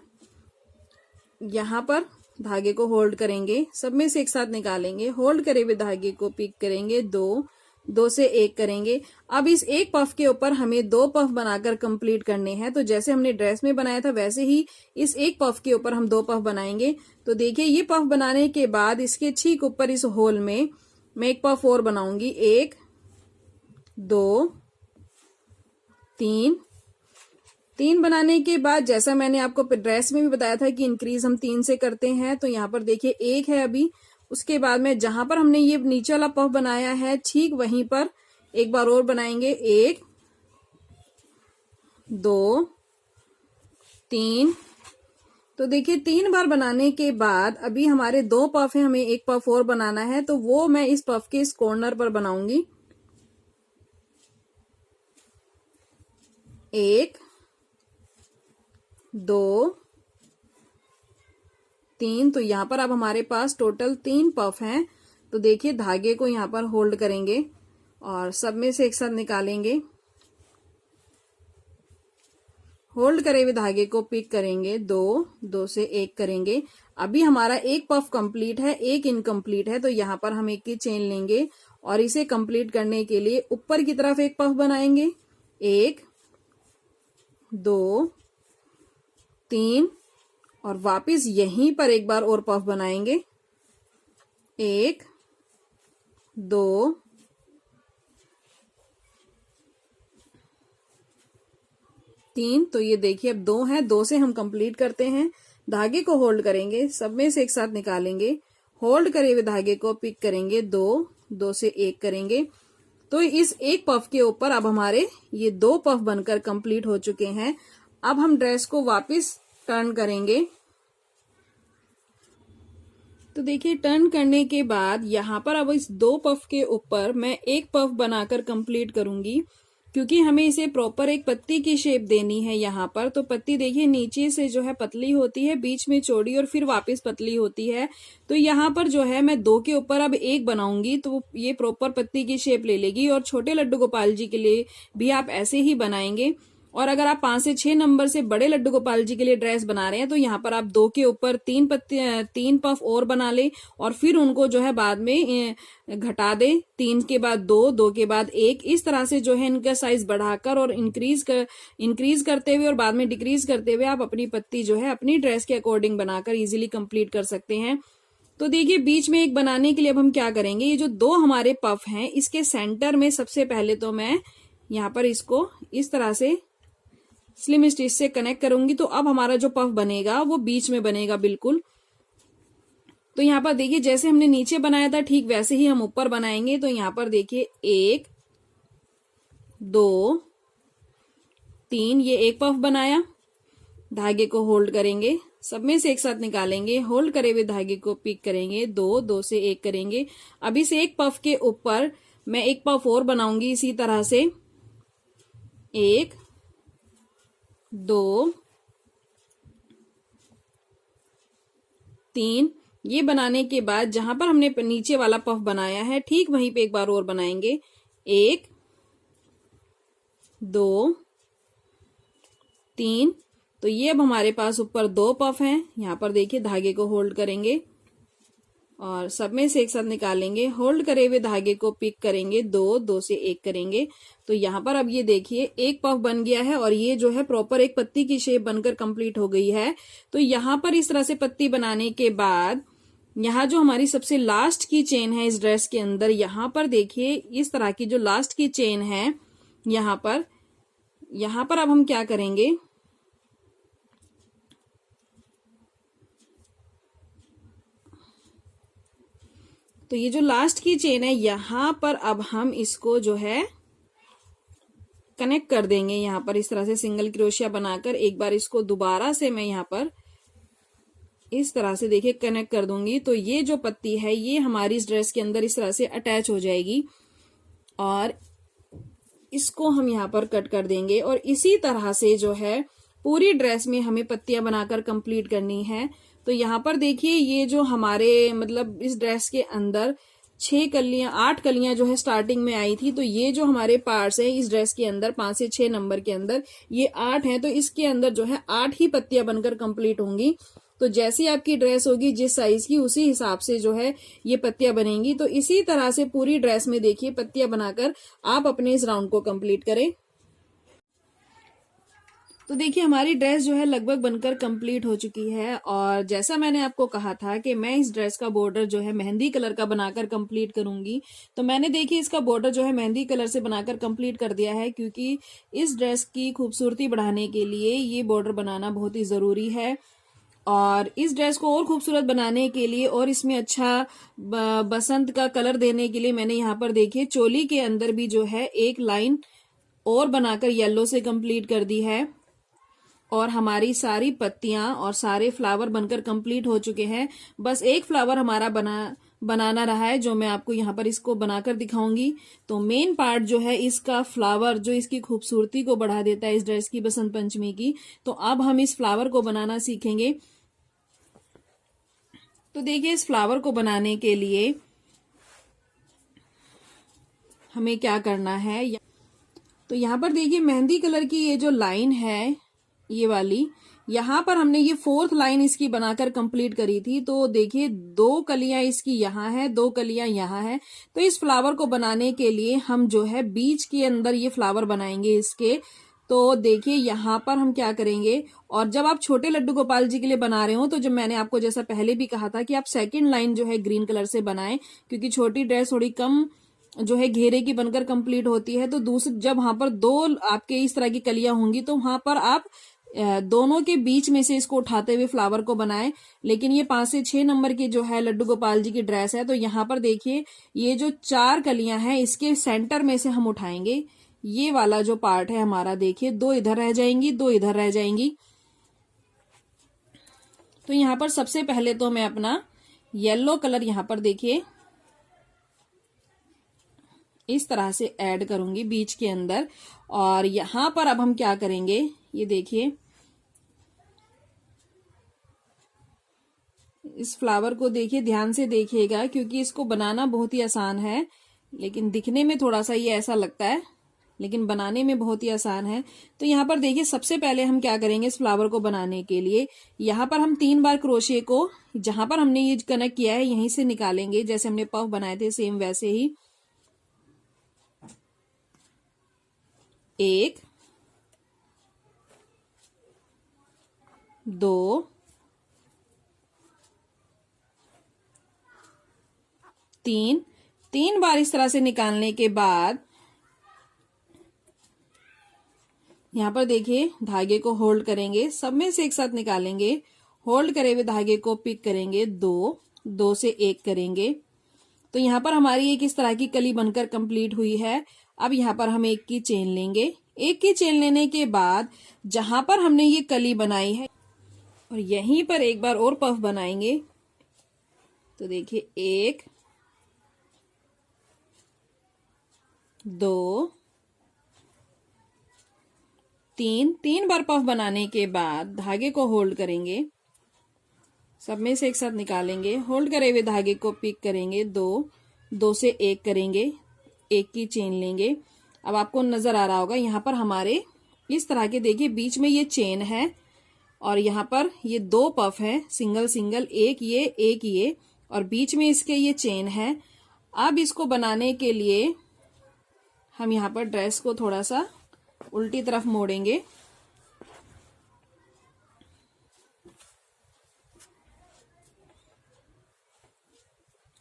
यहाँ पर धागे को होल्ड करेंगे, सब में से एक साथ निकालेंगे, होल्ड करे हुए धागे को पिक करेंगे, दो, दो से एक करेंगे। अब इस एक पफ के ऊपर हमें दो पफ बनाकर कंप्लीट करने हैं। तो जैसे हमने ड्रेस में बनाया था, वैसे ही इस एक पफ के ऊपर हम दो पफ बनाएंगे। तो देखिए ये पफ बनाने के बाद इसके ठीक ऊपर इस होल में मैं एक पफ और बनाऊंगी, एक, दो, तीन। तीन बनाने के बाद जैसा मैंने आपको ड्रेस में भी बताया था कि इंक्रीज हम तीन से करते हैं, तो यहाँ पर देखिए एक है अभी। उसके बाद में जहां पर हमने ये नीचे वाला पफ बनाया है, ठीक वहीं पर एक बार और बनाएंगे, एक, दो, तीन। तो देखिए तीन बार बनाने के बाद अभी हमारे दो पफ हैं, हमें एक पफ और बनाना है। तो वो मैं इस पफ के इस कॉर्नर पर बनाऊंगी, एक, दो, तीन। तो यहाँ पर अब हमारे पास टोटल तीन पफ हैं। तो देखिए धागे को यहाँ पर होल्ड करेंगे और सब में से एक साथ निकालेंगे, होल्ड करे हुए धागे को पिक करेंगे, दो, दो से एक करेंगे। अभी हमारा एक पफ कंप्लीट है, एक इनकम्प्लीट है। तो यहाँ पर हम एक की चेन लेंगे और इसे कंप्लीट करने के लिए ऊपर की तरफ एक पफ बनाएंगे, एक, दो, तीन, और वापस यहीं पर एक बार और पफ बनाएंगे, एक, दो, तीन। तो ये देखिए अब दो है, दो से हम कंप्लीट करते हैं। धागे को होल्ड करेंगे, सब में से एक साथ निकालेंगे, होल्ड करे हुए धागे को पिक करेंगे, दो, दो से एक करेंगे। तो इस एक पफ के ऊपर अब हमारे ये दो पफ बनकर कंप्लीट हो चुके हैं। अब हम ड्रेस को वापस टर्न करेंगे। तो देखिए टर्न करने के बाद यहाँ पर अब इस दो पफ के ऊपर मैं एक पफ बनाकर कंप्लीट करूंगी, क्योंकि हमें इसे प्रॉपर एक पत्ती की शेप देनी है यहाँ पर। तो पत्ती देखिए नीचे से जो है पतली होती है, बीच में चौड़ी और फिर वापस पतली होती है। तो यहाँ पर जो है मैं दो के ऊपर अब एक बनाऊंगी, तो ये प्रॉपर पत्ती की शेप ले लेगी। और छोटे लड्डू गोपाल जी के लिए भी आप ऐसे ही बनाएंगे। और अगर आप 5 से 6 नंबर से बड़े लड्डू गोपाल जी के लिए ड्रेस बना रहे हैं, तो यहाँ पर आप दो के ऊपर तीन पफ और बना ले और फिर उनको जो है बाद में घटा दे, तीन के बाद दो, दो के बाद एक। इस तरह से जो है इनका साइज बढ़ाकर और इंक्रीज करते हुए और बाद में डिक्रीज करते हुए आप अपनी पत्ती जो है अपनी ड्रेस के अकॉर्डिंग बनाकर इजीली कंप्लीट कर सकते हैं। तो देखिए बीच में एक बनाने के लिए अब हम क्या करेंगे, ये जो दो हमारे पफ हैं इसके सेंटर में सबसे पहले तो मैं यहाँ पर इसको इस तरह से स्लिम स्टिच से कनेक्ट करूंगी। तो अब हमारा जो पफ बनेगा वो बीच में बनेगा बिल्कुल। तो यहाँ पर देखिए जैसे हमने नीचे बनाया था ठीक वैसे ही हम ऊपर बनाएंगे। तो यहाँ पर देखिए एक, दो, तीन, ये एक पफ बनाया, धागे को होल्ड करेंगे, सब में से एक साथ निकालेंगे, होल्ड करे हुए धागे को पिक करेंगे, दो, दो से एक करेंगे। अब इस एक पफ के ऊपर मैं एक पफ और बनाऊंगी इसी तरह से, एक, दो, तीन। ये बनाने के बाद जहां पर हमने नीचे वाला पफ बनाया है ठीक वहीं पे एक बार और बनाएंगे। 1 2 3। तो ये अब हमारे पास ऊपर 2 पफ हैं। यहाँ पर देखिए धागे को होल्ड करेंगे और सब में से एक साथ निकालेंगे। होल्ड करे हुए धागे को पिक करेंगे, 2 2 से 1 करेंगे। तो यहाँ पर अब ये देखिए एक पफ बन गया है और ये जो है प्रॉपर एक पत्ती की शेप बनकर कंप्लीट हो गई है। तो यहाँ पर इस तरह से पत्ती बनाने के बाद यहाँ जो हमारी सबसे लास्ट की चेन है इस ड्रेस के अंदर, यहाँ पर देखिए इस तरह की जो लास्ट की चेन है यहाँ पर अब हम क्या करेंगे, तो ये जो लास्ट की चेन है यहाँ पर अब हम इसको जो है कनेक्ट कर देंगे। यहाँ पर इस तरह से सिंगल क्रोशिया बनाकर एक बार इसको दोबारा से मैं यहाँ पर इस तरह से देखिए कनेक्ट कर दूंगी। तो ये जो पत्ती है ये हमारी इस ड्रेस के अंदर इस तरह से अटैच हो जाएगी और इसको हम यहाँ पर कट कर देंगे। और इसी तरह से जो है पूरी ड्रेस में हमें पत्तियां बनाकर कंप्लीट करनी है। तो यहाँ पर देखिए ये जो हमारे मतलब इस ड्रेस के अंदर 8 कलियां जो है स्टार्टिंग में आई थी। तो ये जो हमारे पार्ट्स हैं इस ड्रेस के अंदर 5 से 6 नंबर के अंदर ये 8 हैं। तो इसके अंदर जो है 8 ही पत्तियां बनकर कंप्लीट होंगी। तो जैसी आपकी ड्रेस होगी जिस साइज की उसी हिसाब से जो है ये पत्तियां बनेंगी। तो इसी तरह से पूरी ड्रेस में देखिए पत्तियां बनाकर आप अपने इस राउंड को कंप्लीट करें। तो देखिए हमारी ड्रेस जो है लगभग बनकर कंप्लीट हो चुकी है। और जैसा मैंने आपको कहा था कि मैं इस ड्रेस का बॉर्डर जो है मेहंदी कलर का बनाकर कंप्लीट करूंगी, तो मैंने देखिए इसका बॉर्डर जो है मेहंदी कलर से बनाकर कंप्लीट कर दिया है, क्योंकि इस ड्रेस की खूबसूरती बढ़ाने के लिए ये बॉर्डर बनाना बहुत ही जरूरी है। और इस ड्रेस को और खूबसूरत बनाने के लिए और इसमें अच्छा बसंत का कलर देने के लिए मैंने यहाँ पर देखिए चोली के अंदर भी जो है एक लाइन और बनाकर येलो से कंप्लीट कर दी है। और हमारी सारी पत्तियां और सारे फ्लावर बनकर कंप्लीट हो चुके हैं। बस एक फ्लावर हमारा बनाना रहा है, जो मैं आपको यहाँ पर इसको बनाकर दिखाऊंगी। तो मेन पार्ट जो है इसका फ्लावर जो इसकी खूबसूरती को बढ़ा देता है इस ड्रेस की बसंत पंचमी की। तो अब हम इस फ्लावर को बनाना सीखेंगे। तो देखिए इस फ्लावर को बनाने के लिए हमें क्या करना है, तो यहाँ पर देखिए मेहंदी कलर की ये जो लाइन है ये वाली, यहाँ पर हमने ये 4th लाइन इसकी बनाकर कंप्लीट करी थी। तो देखिए 2 कलियां इसकी यहाँ है, 2 कलियां यहाँ है। तो इस फ्लावर को बनाने के लिए हम जो है बीच के अंदर ये फ्लावर बनाएंगे इसके। तो देखिए यहाँ पर हम क्या करेंगे, और जब आप छोटे लड्डू गोपाल जी के लिए बना रहे हो तो जब मैंने आपको जैसा पहले भी कहा था कि आप 2nd लाइन जो है ग्रीन कलर से बनाएं, क्योंकि छोटी ड्रेस थोड़ी कम जो है घेरे की बनकर कंप्लीट होती है। तो दूसरी जब वहां पर 2 आपके इस तरह की कलियां होंगी तो वहां पर आप दोनों के बीच में से इसको उठाते हुए फ्लावर को बनाएं। लेकिन ये 5 से 6 नंबर की जो है लड्डू गोपाल जी की ड्रेस है, तो यहाँ पर देखिए ये जो 4 कलियां हैं इसके सेंटर में से हम उठाएंगे। ये वाला जो पार्ट है हमारा देखिए 2 इधर रह जाएंगी, 2 इधर रह जाएंगी। तो यहाँ पर सबसे पहले तो मैं अपना येलो कलर यहाँ पर देखिए इस तरह से ऐड करूंगी बीच के अंदर। और यहाँ पर अब हम क्या करेंगे, ये देखिए इस फ्लावर को देखिए ध्यान से देखिएगा, क्योंकि इसको बनाना बहुत ही आसान है, लेकिन दिखने में थोड़ा सा ये ऐसा लगता है, लेकिन बनाने में बहुत ही आसान है। तो यहाँ पर देखिए सबसे पहले हम क्या करेंगे, इस फ्लावर को बनाने के लिए यहाँ पर हम 3 बार क्रोशे को जहां पर हमने ये कनेक्ट किया है यहीं से निकालेंगे, जैसे हमने पफ बनाए थे सेम वैसे ही। 1 2 3 बार इस तरह से निकालने के बाद यहाँ पर देखिए धागे को होल्ड करेंगे, सब में से एक साथ निकालेंगे। होल्ड करे हुए धागे को पिक करेंगे, 2 से 1 करेंगे। तो यहाँ पर हमारी एक इस तरह की कली बनकर कंप्लीट हुई है। अब यहाँ पर हम 1 की चेन लेंगे। 1 की चेन लेने के बाद जहां पर हमने ये कली बनाई है और यहीं पर एक बार और पफ बनाएंगे। तो देखिए 1 2 3 बार पफ बनाने के बाद धागे को होल्ड करेंगे, सब में से एक साथ निकालेंगे, होल्ड करे हुए धागे को पिक करेंगे, 2 से 1 करेंगे, 1 की चेन लेंगे। अब आपको नजर आ रहा होगा यहाँ पर हमारे इस तरह के, देखिए बीच में ये चेन है और यहाँ पर ये 2 पफ है, सिंगल सिंगल, एक ये और बीच में इसके ये चेन है। अब इसको बनाने के लिए हम यहाँ पर ड्रेस को थोड़ा सा उल्टी तरफ मोड़ेंगे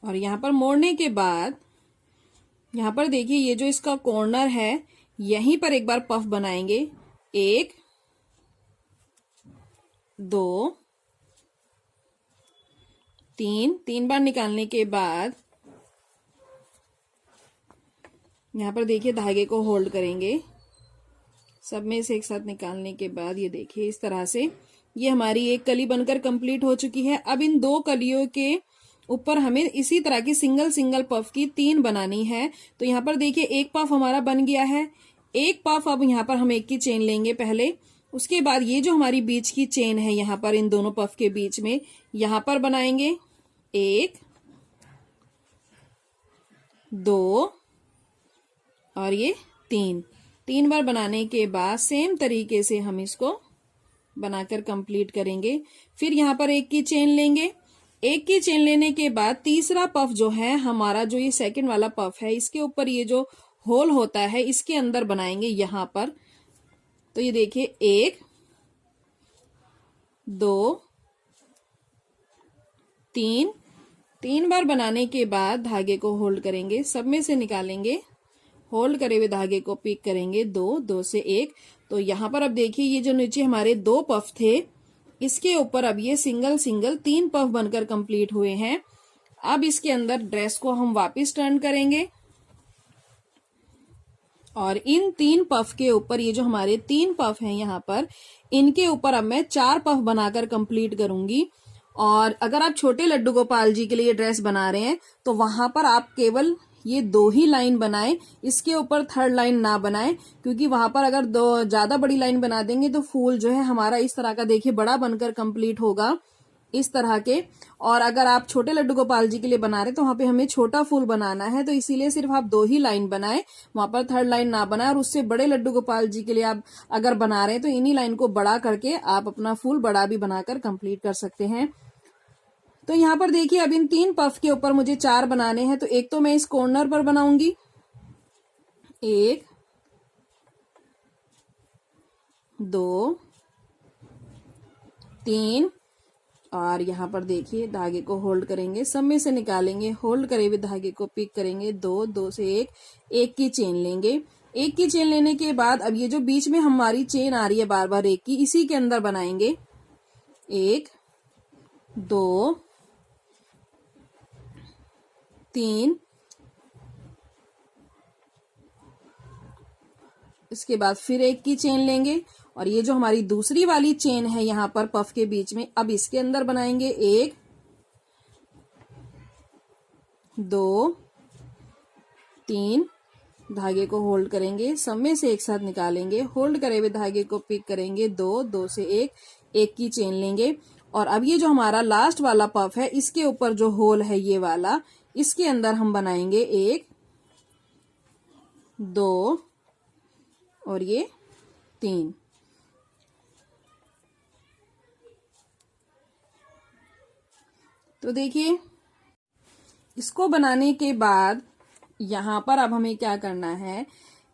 और यहाँ पर मोड़ने के बाद यहाँ पर देखिए ये जो इसका कॉर्नर है यहीं पर एक बार पफ बनाएंगे, 1 2 3 बार निकालने के बाद यहाँ पर देखिए धागे को होल्ड करेंगे, सब में से एक साथ निकालने के बाद ये देखिए इस तरह से ये हमारी एक कली बनकर कंप्लीट हो चुकी है। अब इन 2 कलियों के ऊपर हमें इसी तरह की सिंगल सिंगल पफ की 3 बनानी है। तो यहाँ पर देखिए एक पफ हमारा बन गया है, एक पफ अब यहाँ पर हम 1 की चेन लेंगे पहले, उसके बाद ये जो हमारी बीच की चेन है यहाँ पर इन दोनों पफ के बीच में यहाँ पर बनाएंगे 1 2 और ये 3 बार बनाने के बाद सेम तरीके से हम इसको बनाकर कंप्लीट करेंगे। फिर यहाँ पर 1 की चेन लेंगे, 1 की चेन लेने के बाद तीसरा पफ जो है हमारा, जो ये सेकंड वाला पफ है, इसके ऊपर ये जो होल होता है इसके अंदर बनाएंगे यहाँ पर। तो ये देखिए 1 2 3 बार बनाने के बाद धागे को होल्ड करेंगे, सब में से निकालेंगे, होल्ड करे हुए धागे को पिक करेंगे, 2 से 1। तो यहाँ पर अब देखिए ये जो नीचे हमारे 2 पफ थे इसके ऊपर अब ये सिंगल सिंगल 3 पफ बनकर कंप्लीट हुए हैं। अब इसके अंदर ड्रेस को हम वापस टर्न करेंगे और इन 3 पफ के ऊपर ये जो हमारे 3 पफ हैं यहाँ पर, इनके ऊपर अब मैं 4 पफ बनाकर कंप्लीट करूंगी। और अगर आप छोटे लड्डू गोपाल जी के लिए ड्रेस बना रहे हैं तो वहां पर आप केवल ये 2 ही लाइन बनाएं, इसके ऊपर 3rd लाइन ना बनाएं, क्योंकि वहां पर अगर 2 ज्यादा बड़ी लाइन बना देंगे तो फूल जो है हमारा इस तरह का देखिए बड़ा बनकर कंप्लीट होगा इस तरह के। और अगर आप छोटे लड्डू गोपाल जी के लिए बना रहे हैं तो वहां पे हमें छोटा फूल बनाना है, तो इसीलिए सिर्फ आप 2 ही लाइन बनाएं, वहां पर 3rd लाइन ना बनाएं। और उससे बड़े लड्डू गोपाल जी के लिए आप अगर बना रहे हैं तो इन्हीं लाइन को बड़ा करके आप अपना फूल बड़ा भी बनाकर कंप्लीट कर सकते हैं। तो यहाँ पर देखिए अब इन 3 पफ के ऊपर मुझे 4 बनाने हैं। तो एक तो मैं इस कॉर्नर पर बनाऊंगी, 1 2 3 और यहाँ पर देखिए धागे को होल्ड करेंगे, सब में से निकालेंगे, होल्ड करे हुए धागे को पिक करेंगे, 2 से 1 की चेन लेंगे। 1 की चेन लेने के बाद अब ये जो बीच में हमारी चेन आ रही है बार बार 1 की, इसी के अंदर बनाएंगे 1 2 3, इसके बाद फिर 1 की चेन लेंगे और ये जो हमारी दूसरी वाली चेन है यहाँ पर पफ के बीच में, अब इसके अंदर बनाएंगे 1 2 3, धागे को होल्ड करेंगे, सब में से एक साथ निकालेंगे, होल्ड करे हुए धागे को पिक करेंगे, 2 से 1 की चेन लेंगे। और अब ये जो हमारा लास्ट वाला पफ है इसके ऊपर जो होल है ये वाला, इसके अंदर हम बनाएंगे 1 2 और ये 3। तो देखिए इसको बनाने के बाद यहां पर अब हमें क्या करना है,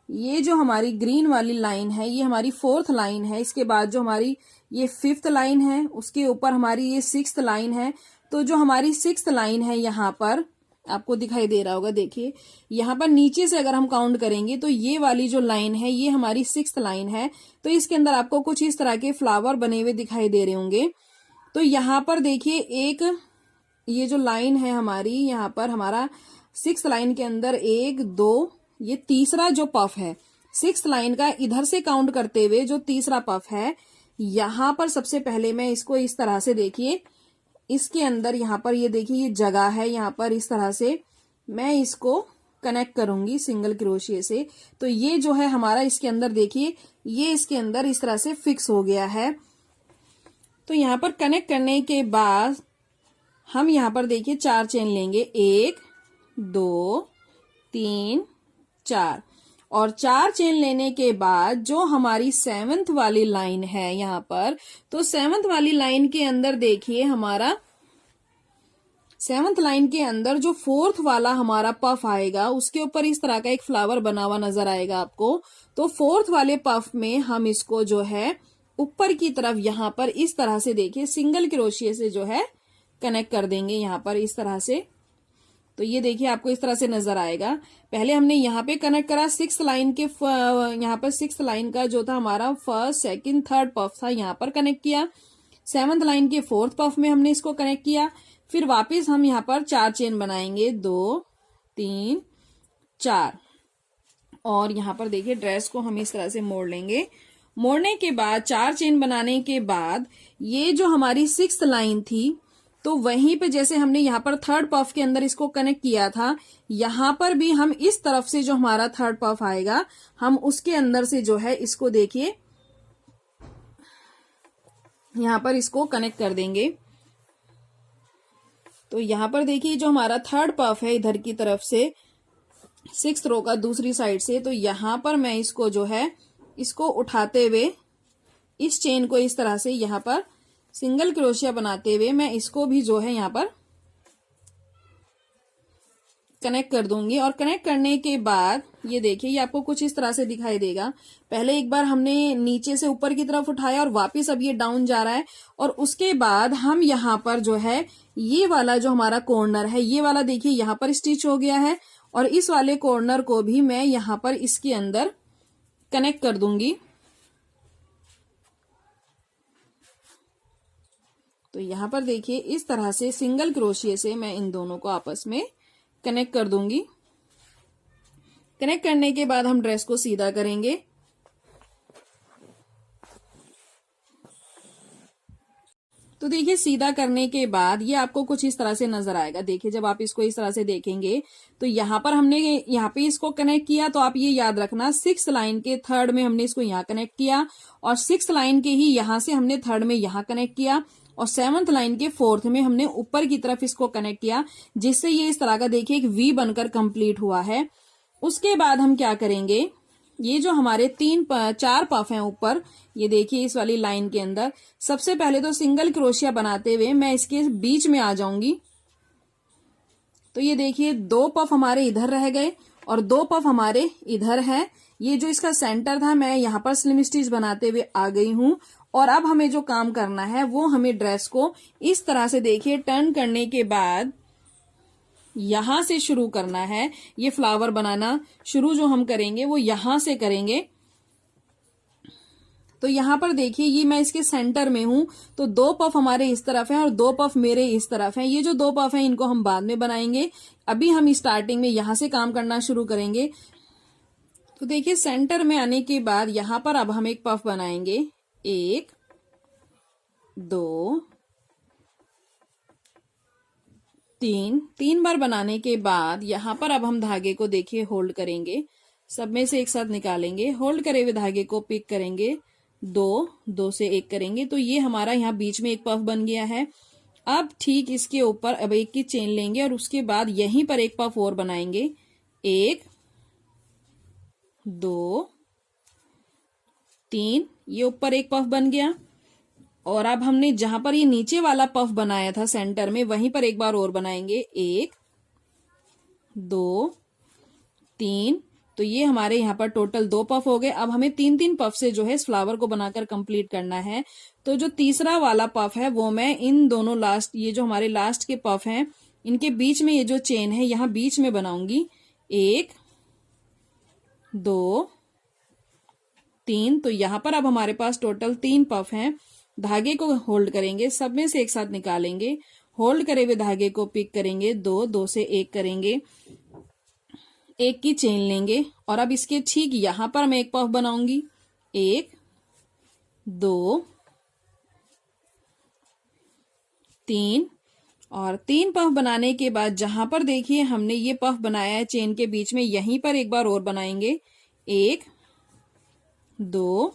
ये जो हमारी ग्रीन वाली लाइन है ये हमारी 4th लाइन है, इसके बाद जो हमारी ये 5th लाइन है उसके ऊपर हमारी ये 6th लाइन है। तो जो हमारी 6th लाइन है यहाँ पर आपको दिखाई दे रहा होगा, देखिए यहाँ पर नीचे से अगर हम काउंट करेंगे तो ये वाली जो लाइन है ये हमारी 6th लाइन है। तो इसके अंदर आपको कुछ इस तरह के फ्लावर बने हुए दिखाई दे रहे होंगे। तो यहाँ पर देखिए एक ये जो लाइन है हमारी, यहाँ पर हमारा 6th लाइन के अंदर 1 2, ये तीसरा जो पफ है 6th लाइन का, इधर से काउंट करते हुए जो तीसरा पफ है यहाँ पर सबसे पहले मैं इसको इस तरह से देखिए, इसके अंदर यहाँ पर ये देखिए ये जगह है, यहाँ पर इस तरह से मैं इसको कनेक्ट करूंगी सिंगल क्रोशिया से। तो ये जो है हमारा इसके अंदर देखिए ये इसके अंदर इस तरह से फिक्स हो गया है। तो यहाँ पर कनेक्ट करने के बाद हम यहाँ पर देखिए 4 चेन लेंगे, 1 2 3 4। और 4 चेन लेने के बाद जो हमारी 7th वाली लाइन है यहाँ पर, तो 7th वाली लाइन के अंदर देखिए हमारा 7th लाइन के अंदर जो 4th वाला हमारा पफ आएगा उसके ऊपर इस तरह का एक फ्लावर बना हुआ नजर आएगा आपको। तो 4th वाले पफ में हम इसको जो है ऊपर की तरफ यहाँ पर इस तरह से देखिए सिंगल क्रोशिया से जो है कनेक्ट कर देंगे यहाँ पर इस तरह से। तो ये देखिए आपको इस तरह से नजर आएगा। पहले हमने यहाँ पे कनेक्ट करा 6th लाइन के यहाँ पर 6th लाइन का जो था हमारा 1st, 2nd, 3rd पफ था यहाँ पर कनेक्ट किया। 7th लाइन के 4th पफ में हमने इसको कनेक्ट किया। फिर वापस हम यहाँ पर 4 चेन बनाएंगे, 2 3 4। और यहाँ पर देखिए ड्रेस को हम इस तरह से मोड़ लेंगे। मोड़ने के बाद 4 चेन बनाने के बाद ये जो हमारी 6th लाइन थी, तो वहीं पे जैसे हमने यहाँ पर 3rd पफ के अंदर इसको कनेक्ट किया था, यहाँ पर भी हम इस तरफ से जो हमारा 3rd पफ आएगा हम उसके अंदर से जो है इसको देखिए यहाँ पर इसको कनेक्ट कर देंगे। तो यहाँ पर देखिए जो हमारा 3rd पफ है इधर की तरफ से 6th रो का दूसरी साइड से, तो यहाँ पर मैं इसको जो है इसको उठाते हुए इस चेन को इस तरह से यहाँ पर सिंगल क्रोशिया बनाते हुए मैं इसको भी जो है यहाँ पर कनेक्ट कर दूंगी। और कनेक्ट करने के बाद ये देखिए ये आपको कुछ इस तरह से दिखाई देगा। पहले एक बार हमने नीचे से ऊपर की तरफ उठाया और वापस अब ये डाउन जा रहा है। और उसके बाद हम यहाँ पर जो है ये वाला जो हमारा कॉर्नर है ये वाला देखिए यहाँ पर स्टिच हो गया है। और इस वाले कॉर्नर को भी मैं यहाँ पर इसके अंदर कनेक्ट कर दूंगी। तो यहाँ पर देखिए इस तरह से सिंगल क्रोशिया से मैं इन दोनों को आपस में कनेक्ट कर दूंगी। कनेक्ट करने के बाद हम ड्रेस को सीधा करेंगे। तो देखिए सीधा करने के बाद ये आपको कुछ इस तरह से नजर आएगा। देखिए जब आप इसको इस तरह से देखेंगे तो यहाँ पर हमने यहाँ पे इसको कनेक्ट किया, तो आप ये याद रखना 6th लाइन के 3rd में हमने इसको यहाँ कनेक्ट किया और 6th लाइन के ही यहाँ से हमने 3rd में यहाँ कनेक्ट किया और 7th लाइन के 4th में हमने ऊपर की तरफ इसको कनेक्ट किया, जिससे ये इस तरह का देखिए एक वी बनकर कंप्लीट हुआ है। उसके बाद हम क्या करेंगे, ये जो हमारे 4 पफ हैं ऊपर, ये देखिए इस वाली लाइन के अंदर सबसे पहले तो सिंगल क्रोशिया बनाते हुए मैं इसके बीच में आ जाऊंगी। तो ये देखिए 2 पफ हमारे इधर रह गए और 2 पफ हमारे इधर है। ये जो इसका सेंटर था मैं यहाँ पर स्लिम स्टिच बनाते हुए आ गई हूं। और अब हमें जो काम करना है वो हमें ड्रेस को इस तरह से देखिए टर्न करने के बाद यहां से शुरू करना है। ये फ्लावर बनाना शुरू जो हम करेंगे वो यहां से करेंगे। तो यहां पर देखिए ये मैं इसके सेंटर में हूं, तो 2 पफ हमारे इस तरफ हैं और 2 पफ मेरे इस तरफ हैं। ये जो 2 पफ हैं इनको हम बाद में बनाएंगे, अभी हम स्टार्टिंग में यहां से काम करना शुरू करेंगे। तो देखिए सेंटर में आने के बाद यहां पर अब हम एक पफ बनाएंगे, 1 2 3 बार बनाने के बाद यहाँ पर अब हम धागे को देखिए होल्ड करेंगे, सब में से एक साथ निकालेंगे, होल्ड करे हुए धागे को पिक करेंगे, 2 से 1 करेंगे। तो ये हमारा यहाँ बीच में एक पफ बन गया है। अब ठीक इसके ऊपर अब एक की चेन लेंगे और उसके बाद यहीं पर एक पफ और बनाएंगे, 1 2 3, ये ऊपर एक पफ बन गया। और अब हमने जहां पर ये नीचे वाला पफ बनाया था सेंटर में, वहीं पर एक बार और बनाएंगे, 1 2 3। तो ये हमारे यहाँ पर टोटल 2 पफ हो गए। अब हमें 3 पफ से जो है इस फ्लावर को बनाकर कंप्लीट करना है। तो जो तीसरा वाला पफ है वो मैं इन दोनों लास्ट, ये जो हमारे लास्ट के पफ हैं इनके बीच में ये जो चेन है यहाँ बीच में बनाऊंगी, 1 2 3। तो यहाँ पर अब हमारे पास टोटल 3 पफ हैं। धागे को होल्ड करेंगे, सब में से एक साथ निकालेंगे, होल्ड करे हुए धागे को पिक करेंगे, 2 से 1 करेंगे, एक की चेन लेंगे और अब इसके ठीक यहां पर मैं एक पफ बनाऊंगी, 1 2 3। और 3 पफ बनाने के बाद जहां पर देखिए हमने ये पफ बनाया है चेन के बीच में, यहीं पर एक बार और बनाएंगे, 1 2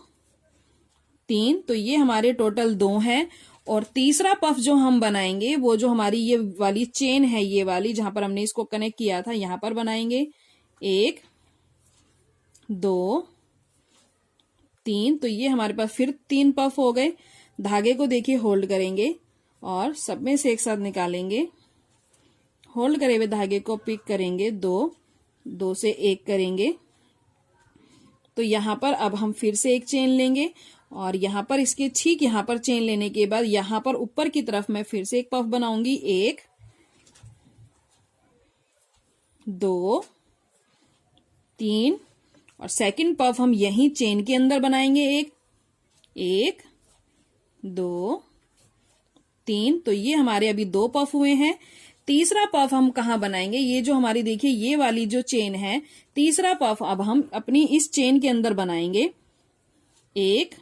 3। तो ये हमारे टोटल 2 हैं। और तीसरा पफ जो हम बनाएंगे वो जो हमारी ये वाली चेन है, ये वाली जहां पर हमने इसको कनेक्ट किया था, यहां पर बनाएंगे 1 2 3। तो ये हमारे पास फिर 3 पफ हो गए। धागे को देखिए होल्ड करेंगे और सब में से एक साथ निकालेंगे। होल्ड करे हुए धागे को पिक करेंगे, 2 से 1 करेंगे। तो यहां पर अब हम फिर से एक चेन लेंगे और यहां पर इसके ठीक यहां पर चेन लेने के बाद यहां पर ऊपर की तरफ मैं फिर से एक पफ बनाऊंगी, 1 2 3। और सेकंड पफ हम यहीं चेन के अंदर बनाएंगे, 1 2 3। तो ये हमारे अभी 2 पफ हुए हैं। तीसरा पफ हम कहाँ बनाएंगे, ये जो हमारी देखिए ये वाली जो चेन है, तीसरा पफ अब हम अपनी इस चेन के अंदर बनाएंगे, 1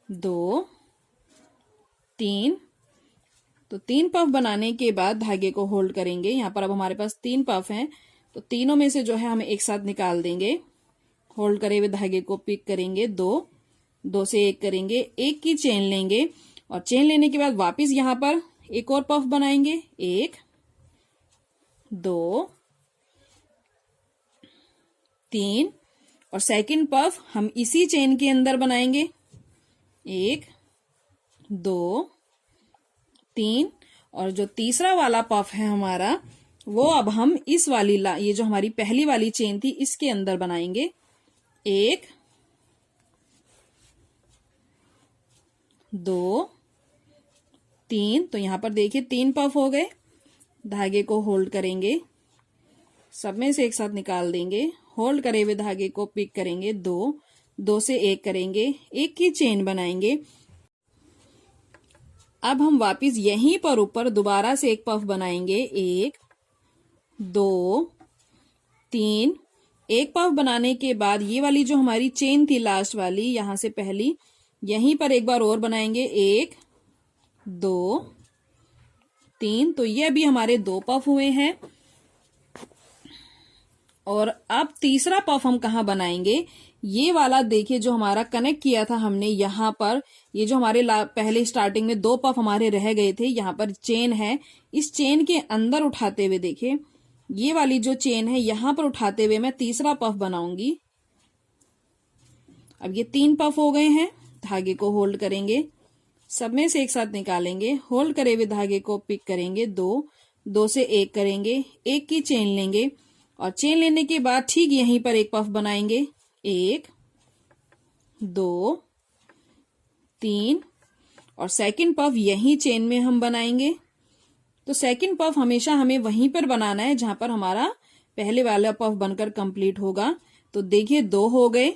2 3। तो 3 पफ बनाने के बाद धागे को होल्ड करेंगे। यहां पर अब हमारे पास 3 पफ हैं, तो तीनों में से जो है हम एक साथ निकाल देंगे। होल्ड करे हुए धागे को पिक करेंगे, 2 से 1 करेंगे, 1 की चेन लेंगे और चेन लेने के बाद वापस यहां पर एक और पफ बनाएंगे, 1 2 3। और सेकंड पफ हम इसी चेन के अंदर बनाएंगे, 1 2 3। और जो तीसरा वाला पफ है हमारा, वो अब हम इस वाली ये जो हमारी पहली वाली चेन थी इसके अंदर बनाएंगे, 1 2 3। तो यहां पर देखिए 3 पफ हो गए। धागे को होल्ड करेंगे, सब में से एक साथ निकाल देंगे। होल्ड करे हुए धागे को पिक करेंगे, 2 से 1 करेंगे, 1 की चेन बनाएंगे। अब हम वापिस यहीं पर ऊपर दोबारा से एक पफ बनाएंगे, 1 2 3। एक पफ बनाने के बाद ये वाली जो हमारी चेन थी लास्ट वाली, यहां से पहली, यहीं पर एक बार और बनाएंगे, 1 2 3। तो ये अभी हमारे 2 पफ हुए हैं। और अब तीसरा पफ हम कहाँ बनाएंगे, ये वाला देखिए जो हमारा कनेक्ट किया था हमने यहां पर, ये जो हमारे पहले स्टार्टिंग में 2 पफ हमारे रह गए थे, यहां पर चेन है, इस चेन के अंदर उठाते हुए देखिए ये वाली जो चेन है यहां पर उठाते हुए मैं तीसरा पफ बनाऊंगी। अब ये 3 पफ हो गए हैं। धागे को होल्ड करेंगे, सब में से एक साथ निकालेंगे। होल्ड करे हुए धागे को पिक करेंगे, 2 से 1 करेंगे, 1 की चेन लेंगे और चेन लेने के बाद ठीक यहीं पर एक पफ बनाएंगे, 1 2 3। और सेकंड पफ यहीं चेन में हम बनाएंगे। तो सेकंड पफ हमेशा हमें वहीं पर बनाना है जहां पर हमारा पहले वाला पफ बनकर कंप्लीट होगा। तो देखिए 2 हो गए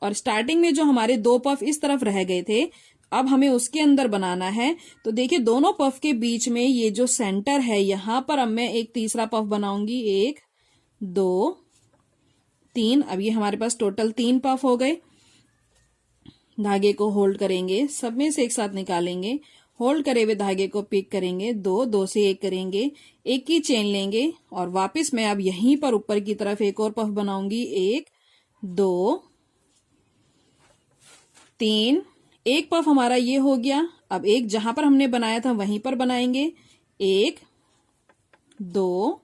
और स्टार्टिंग में जो हमारे 2 पफ इस तरफ रह गए थे, अब हमें उसके अंदर बनाना है। तो देखिए दोनों पफ के बीच में ये जो सेंटर है, यहां पर अब मैं एक तीसरा पफ बनाऊंगी, 1 2 3। अब ये हमारे पास टोटल 3 पफ हो गए। धागे को होल्ड करेंगे, सब में से एक साथ निकालेंगे। होल्ड करे हुए धागे को पिक करेंगे, 2 से 1 करेंगे, 1 की चेन लेंगे और वापस मैं अब यहीं पर ऊपर की तरफ एक और पफ बनाऊंगी, 1 2 3। एक पफ हमारा ये हो गया। अब एक जहां पर हमने बनाया था वहीं पर बनाएंगे, 1 2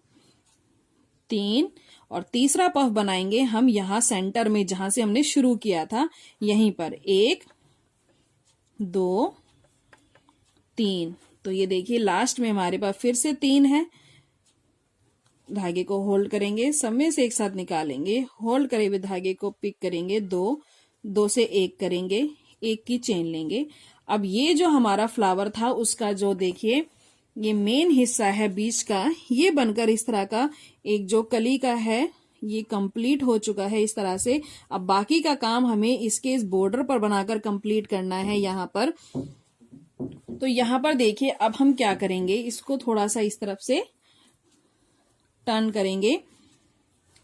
3। और तीसरा पफ बनाएंगे हम यहां सेंटर में जहां से हमने शुरू किया था, यहीं पर 1 2 3। तो ये देखिए लास्ट में हमारे पास फिर से 3 है। धागे को होल्ड करेंगे, सब में से एक साथ निकालेंगे। होल्ड करे हुए धागे को पिक करेंगे, 2 से 1 करेंगे, 1 की चेन लेंगे। अब ये जो हमारा फ्लावर था उसका जो देखिए ये मेन हिस्सा है बीच का, ये बनकर इस तरह का एक जो कली का है ये कंप्लीट हो चुका है इस तरह से। अब बाकी का काम हमें इसके इस बॉर्डर पर बनाकर कंप्लीट करना है यहाँ पर। तो यहाँ पर देखिए अब हम क्या करेंगे, इसको थोड़ा सा इस तरफ से टर्न करेंगे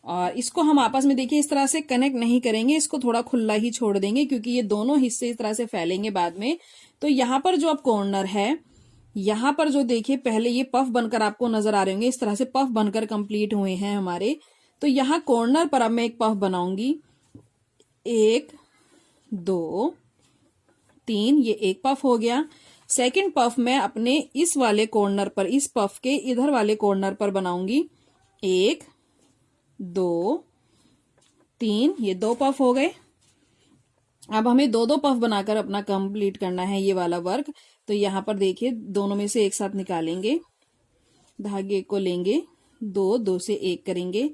और इसको हम आपस में देखिए इस तरह से कनेक्ट नहीं करेंगे, इसको थोड़ा खुला ही छोड़ देंगे क्योंकि ये दोनों हिस्से इस तरह से फैलेंगे बाद में। तो यहाँ पर जो अब कॉर्नर है, यहाँ पर जो देखिए पहले ये पफ बनकर आपको नजर आ रहे होंगे, इस तरह से पफ बनकर कंप्लीट हुए हैं हमारे। तो यहाँ कॉर्नर पर अब मैं एक पफ बनाऊंगी, 1 2 3, ये एक पफ हो गया। सेकंड पफ मैं अपने इस वाले कॉर्नर पर, इस पफ के इधर वाले कॉर्नर पर बनाऊंगी। 1 2 3, ये 2 पफ हो गए। अब हमें दो दो पफ बनाकर अपना कंप्लीट करना है ये वाला वर्क। तो यहाँ पर देखिए दोनों में से एक साथ निकालेंगे, धागे को लेंगे, 2 2 से 1 करेंगे,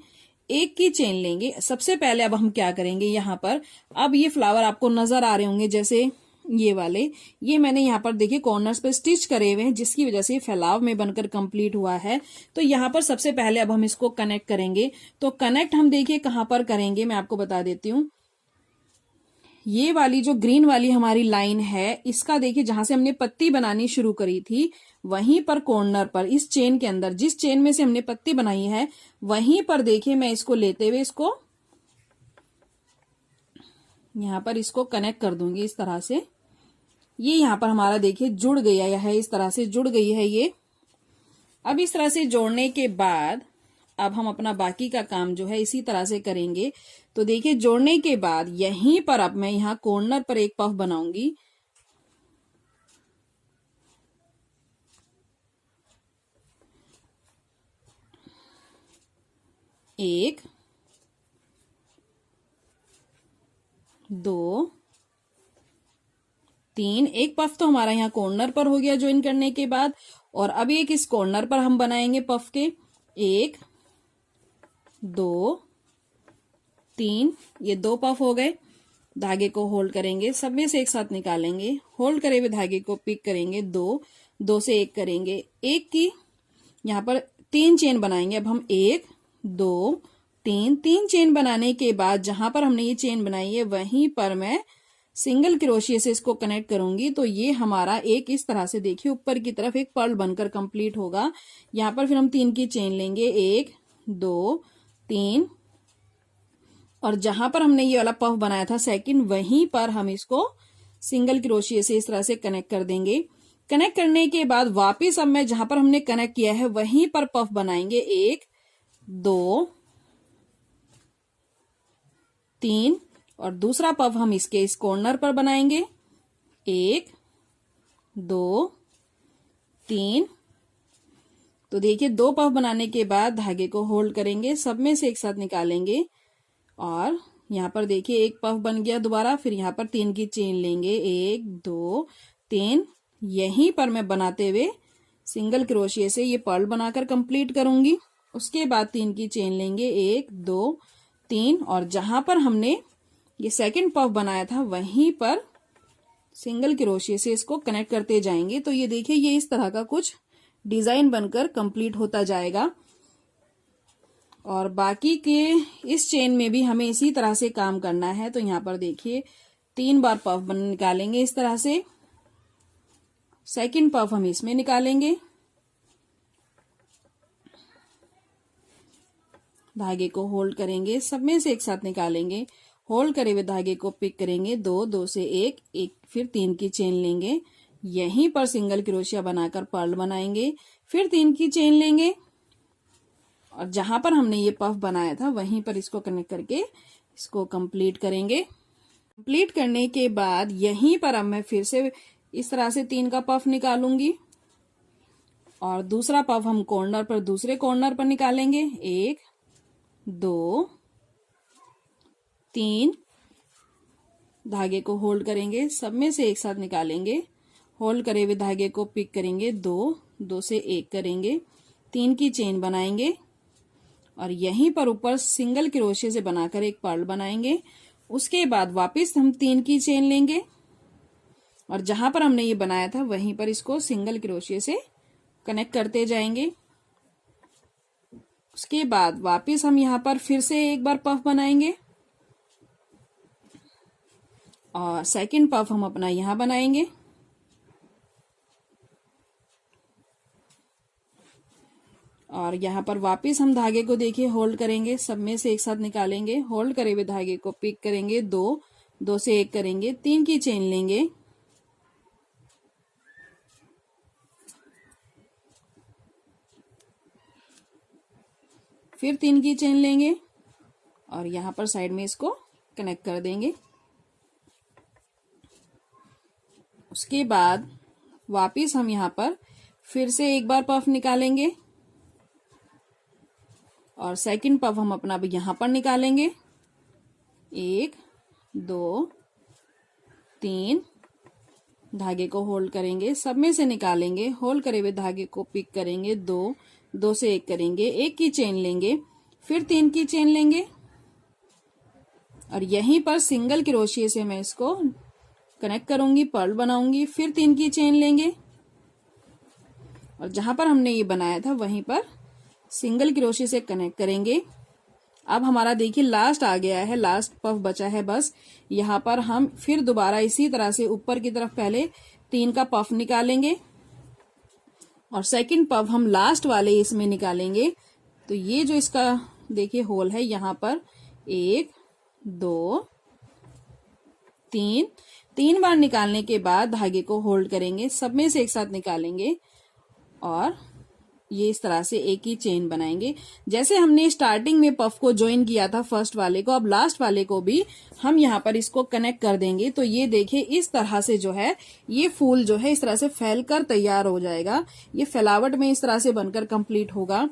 एक की चेन लेंगे। सबसे पहले अब हम क्या करेंगे, यहाँ पर अब ये फ्लावर आपको नजर आ रहे होंगे जैसे ये वाले, ये मैंने यहाँ पर देखिए कॉर्नर्स पे स्टिच करे हुए हैं जिसकी वजह से फैलाव में बनकर कंप्लीट हुआ है। तो यहाँ पर सबसे पहले अब हम इसको कनेक्ट करेंगे। तो कनेक्ट हम देखिए कहाँ पर करेंगे, मैं आपको बता देती हूँ। ये वाली जो ग्रीन वाली हमारी लाइन है, इसका देखिए जहां से हमने पत्ती बनानी शुरू करी थी वहीं पर कॉर्नर पर, इस चेन के अंदर जिस चेन में से हमने पत्ती बनाई है वहीं पर देखिए मैं इसको लेते हुए इसको यहां पर इसको कनेक्ट कर दूंगी इस तरह से। ये यहां पर हमारा देखिए जुड़ गया है, इस तरह से जुड़ गई है ये। अब इस तरह से जोड़ने के बाद अब हम अपना बाकी का काम जो है इसी तरह से करेंगे। तो देखिए जोड़ने के बाद यहीं पर अब मैं यहाँ कॉर्नर पर एक पफ बनाऊंगी। एक, 2 3, एक पफ तो हमारा यहाँ कॉर्नर पर हो गया ज्वाइन करने के बाद। और अब एक इस कॉर्नर पर हम बनाएंगे पफ के। 1 2 3, ये 2 पफ हो गए। धागे को होल्ड करेंगे, सब में से एक साथ निकालेंगे, होल्ड करे हुए धागे को पिक करेंगे, 2 2 से 1 करेंगे, एक की यहाँ पर 3 चेन बनाएंगे। अब हम 1 2 3 चेन बनाने के बाद जहां पर हमने ये चेन बनाई है वहीं पर मैं सिंगल क्रोशिया से इसको कनेक्ट करूंगी। तो ये हमारा एक इस तरह से देखिए ऊपर की तरफ एक पर्ल बनकर कंप्लीट होगा। यहाँ पर फिर हम 3 की चेन लेंगे, 1 2 3, और जहां पर हमने ये वाला पफ बनाया था सेकंड, वहीं पर हम इसको सिंगल क्रोशिया से इस तरह से कनेक्ट कर देंगे। कनेक्ट करने के बाद वापस अब मैं जहां पर हमने कनेक्ट किया है वहीं पर पफ बनाएंगे। 1 2 3, और दूसरा पफ हम इसके इस कॉर्नर पर बनाएंगे। 1 2 3, तो देखिए 2 पफ बनाने के बाद धागे को होल्ड करेंगे, सब में से एक साथ निकालेंगे, और यहाँ पर देखिए एक पफ बन गया दोबारा। फिर यहाँ पर 3 की चेन लेंगे, 1 2 3, यहीं पर मैं बनाते हुए सिंगल क्रोशिया से ये पर्ल बनाकर कंप्लीट करूंगी। उसके बाद 3 की चेन लेंगे, 1 2 3, और जहां पर हमने ये सेकंड पफ बनाया था वहीं पर सिंगल क्रोशिया से इसको कनेक्ट करते जाएंगे। तो ये देखिए ये इस तरह का कुछ डिजाइन बनकर कंप्लीट होता जाएगा। और बाकी के इस चेन में भी हमें इसी तरह से काम करना है। तो यहाँ पर देखिए 3 बार पफ निकालेंगे इस तरह से, सेकंड पफ हम इसमें निकालेंगे, धागे को होल्ड करेंगे, सब में से एक साथ निकालेंगे, होल्ड करे हुए धागे को पिक करेंगे, 2 2 से 1, फिर 3 की चेन लेंगे, यहीं पर सिंगल क्रोशिया बनाकर पर्ल बनाएंगे, फिर 3 की चेन लेंगे, और जहां पर हमने ये पफ बनाया था वहीं पर इसको कनेक्ट करके इसको कंप्लीट करेंगे। कंप्लीट करने के बाद यहीं पर अब मैं फिर से इस तरह से 3 का पफ निकालूंगी, और दूसरा पफ हम कॉर्नर पर, दूसरे कॉर्नर पर निकालेंगे। 1 2 3, धागे को होल्ड करेंगे, सब में से एक साथ निकालेंगे, होल्ड करे हुए धागे को पिक करेंगे, 2 2 से 1 करेंगे, 3 की चेन बनाएंगे, और यहीं पर ऊपर सिंगल क्रोशिया से बनाकर एक पर्ल बनाएंगे। उसके बाद वापस हम 3 की चेन लेंगे, और जहां पर हमने ये बनाया था वहीं पर इसको सिंगल क्रोशिया से कनेक्ट करते जाएंगे। उसके बाद वापस हम यहाँ पर फिर से एक बार पफ बनाएंगे, और सेकंड पफ हम अपना यहाँ बनाएंगे, और यहाँ पर वापस हम धागे को देखिए होल्ड करेंगे, सब में से एक साथ निकालेंगे, होल्ड करे हुए धागे को पिक करेंगे, 2 2 से 1 करेंगे, 3 की चेन लेंगे, फिर 3 की चेन लेंगे, और यहाँ पर साइड में इसको कनेक्ट कर देंगे। उसके बाद वापिस हम यहाँ पर फिर से एक बार पफ निकालेंगे और सेकंड पफ हम अपना अब यहाँ पर निकालेंगे। 1 2 3, धागे को होल्ड करेंगे, सब में से निकालेंगे, होल्ड करे हुए धागे को पिक करेंगे, 2 2 से 1 करेंगे, 1 की चेन लेंगे, फिर 3 की चेन लेंगे और यहीं पर सिंगल क्रोशिये से मैं इसको कनेक्ट करूंगी, पर्ल बनाऊंगी, फिर 3 की चेन लेंगे और जहां पर हमने ये बनाया था वहीं पर सिंगल क्रोशिये से कनेक्ट करेंगे। अब हमारा देखिए लास्ट आ गया है, लास्ट पफ बचा है बस। यहाँ पर हम फिर दोबारा इसी तरह से ऊपर की तरफ पहले 3 का पफ निकालेंगे और सेकंड पफ हम लास्ट वाले इसमें निकालेंगे। तो ये जो इसका देखिए होल है, यहाँ पर 1 2 3, 3 बार निकालने के बाद धागे को होल्ड करेंगे, सब में से एक साथ निकालेंगे और ये इस तरह से एक ही चेन बनाएंगे। जैसे हमने स्टार्टिंग में पफ को ज्वाइन किया था फर्स्ट वाले को, अब लास्ट वाले को भी हम यहाँ पर इसको कनेक्ट कर देंगे। तो ये देखिए इस तरह से जो है ये फूल जो है इस तरह से फैलकर तैयार हो जाएगा। ये फैलावट में इस तरह से बनकर कंप्लीट होगा।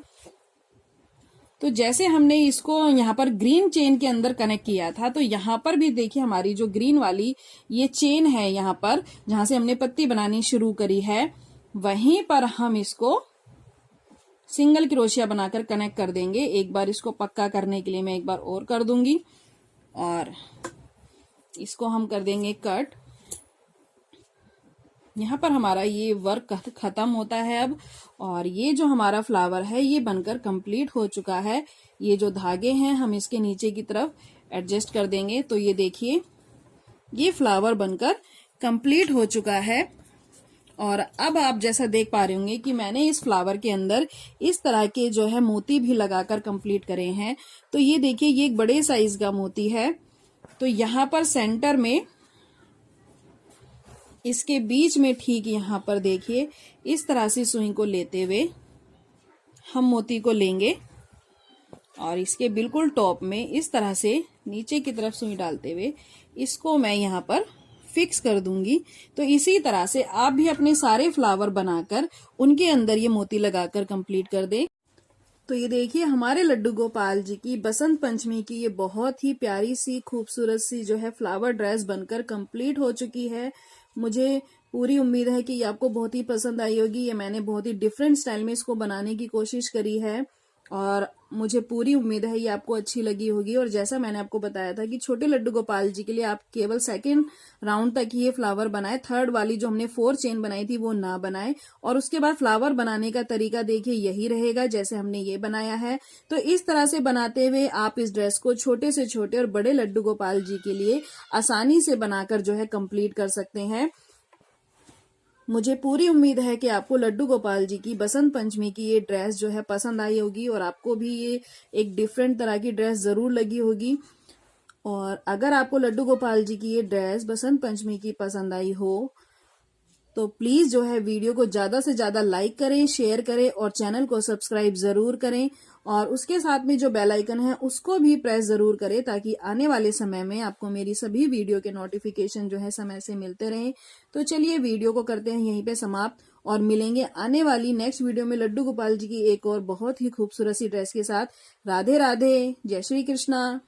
तो जैसे हमने इसको यहाँ पर ग्रीन चेन के अंदर कनेक्ट किया था, तो यहाँ पर भी देखिए हमारी जो ग्रीन वाली ये चेन है, यहाँ पर जहां से हमने पत्ती बनानी शुरू करी है, वहीं पर हम इसको सिंगल क्रोशिया बनाकर कनेक्ट कर देंगे। एक बार इसको पक्का करने के लिए मैं एक बार और कर दूंगी और इसको हम कर देंगे कट। यहाँ पर हमारा ये वर्क खत्म होता है अब, और ये जो हमारा फ्लावर है ये बनकर कंप्लीट हो चुका है। ये जो धागे हैं हम इसके नीचे की तरफ एडजस्ट कर देंगे। तो ये देखिए ये फ्लावर बनकर कंप्लीट हो चुका है। और अब आप जैसा देख पा रहे होंगे कि मैंने इस फ्लावर के अंदर इस तरह के जो है मोती भी लगाकर कंप्लीट करे हैं। तो ये देखिए ये एक बड़े साइज का मोती है। तो यहाँ पर सेंटर में इसके बीच में ठीक यहाँ पर देखिए इस तरह से सुई को लेते हुए हम मोती को लेंगे और इसके बिल्कुल टॉप में इस तरह से नीचे की तरफ सुई डालते हुए इसको मैं यहाँ पर फिक्स कर दूंगी। तो इसी तरह से आप भी अपने सारे फ्लावर बनाकर उनके अंदर ये मोती लगाकर कंप्लीट कर दें। तो ये देखिए हमारे लड्डू गोपाल जी की बसंत पंचमी की ये बहुत ही प्यारी सी खूबसूरत सी जो है फ्लावर ड्रेस बनकर कंप्लीट हो चुकी है। मुझे पूरी उम्मीद है कि ये आपको बहुत ही पसंद आई होगी। ये मैंने बहुत ही डिफरेंट स्टाइल में इसको बनाने की कोशिश करी है और मुझे पूरी उम्मीद है ये आपको अच्छी लगी होगी। और जैसा मैंने आपको बताया था कि छोटे लड्डू गोपाल जी के लिए आप केवल सेकंड राउंड तक ही ये फ्लावर बनाए, थर्ड वाली जो हमने 4 चेन बनाई थी वो ना बनाए। और उसके बाद फ्लावर बनाने का तरीका देखिए यही रहेगा जैसे हमने ये बनाया है। तो इस तरह से बनाते हुए आप इस ड्रेस को छोटे से छोटे और बड़े लड्डू गोपाल जी के लिए आसानी से बनाकर जो है कंप्लीट कर सकते हैं। मुझे पूरी उम्मीद है कि आपको लड्डू गोपाल जी की बसंत पंचमी की ये ड्रेस जो है पसंद आई होगी और आपको भी ये एक डिफरेंट तरह की ड्रेस जरूर लगी होगी। और अगर आपको लड्डू गोपाल जी की ये ड्रेस बसंत पंचमी की पसंद आई हो तो प्लीज जो है वीडियो को ज्यादा से ज्यादा लाइक करें, शेयर करें और चैनल को सब्सक्राइब जरूर करें। और उसके साथ में जो बेल आइकन है उसको भी प्रेस जरूर करें ताकि आने वाले समय में आपको मेरी सभी वीडियो के नोटिफिकेशन जो है समय से मिलते रहें। तो चलिए वीडियो को करते हैं यहीं पे समाप्त और मिलेंगे आने वाली नेक्स्ट वीडियो में लड्डू गोपाल जी की एक और बहुत ही खूबसूरत सी ड्रेस के साथ। राधे राधे, जय श्री कृष्णा।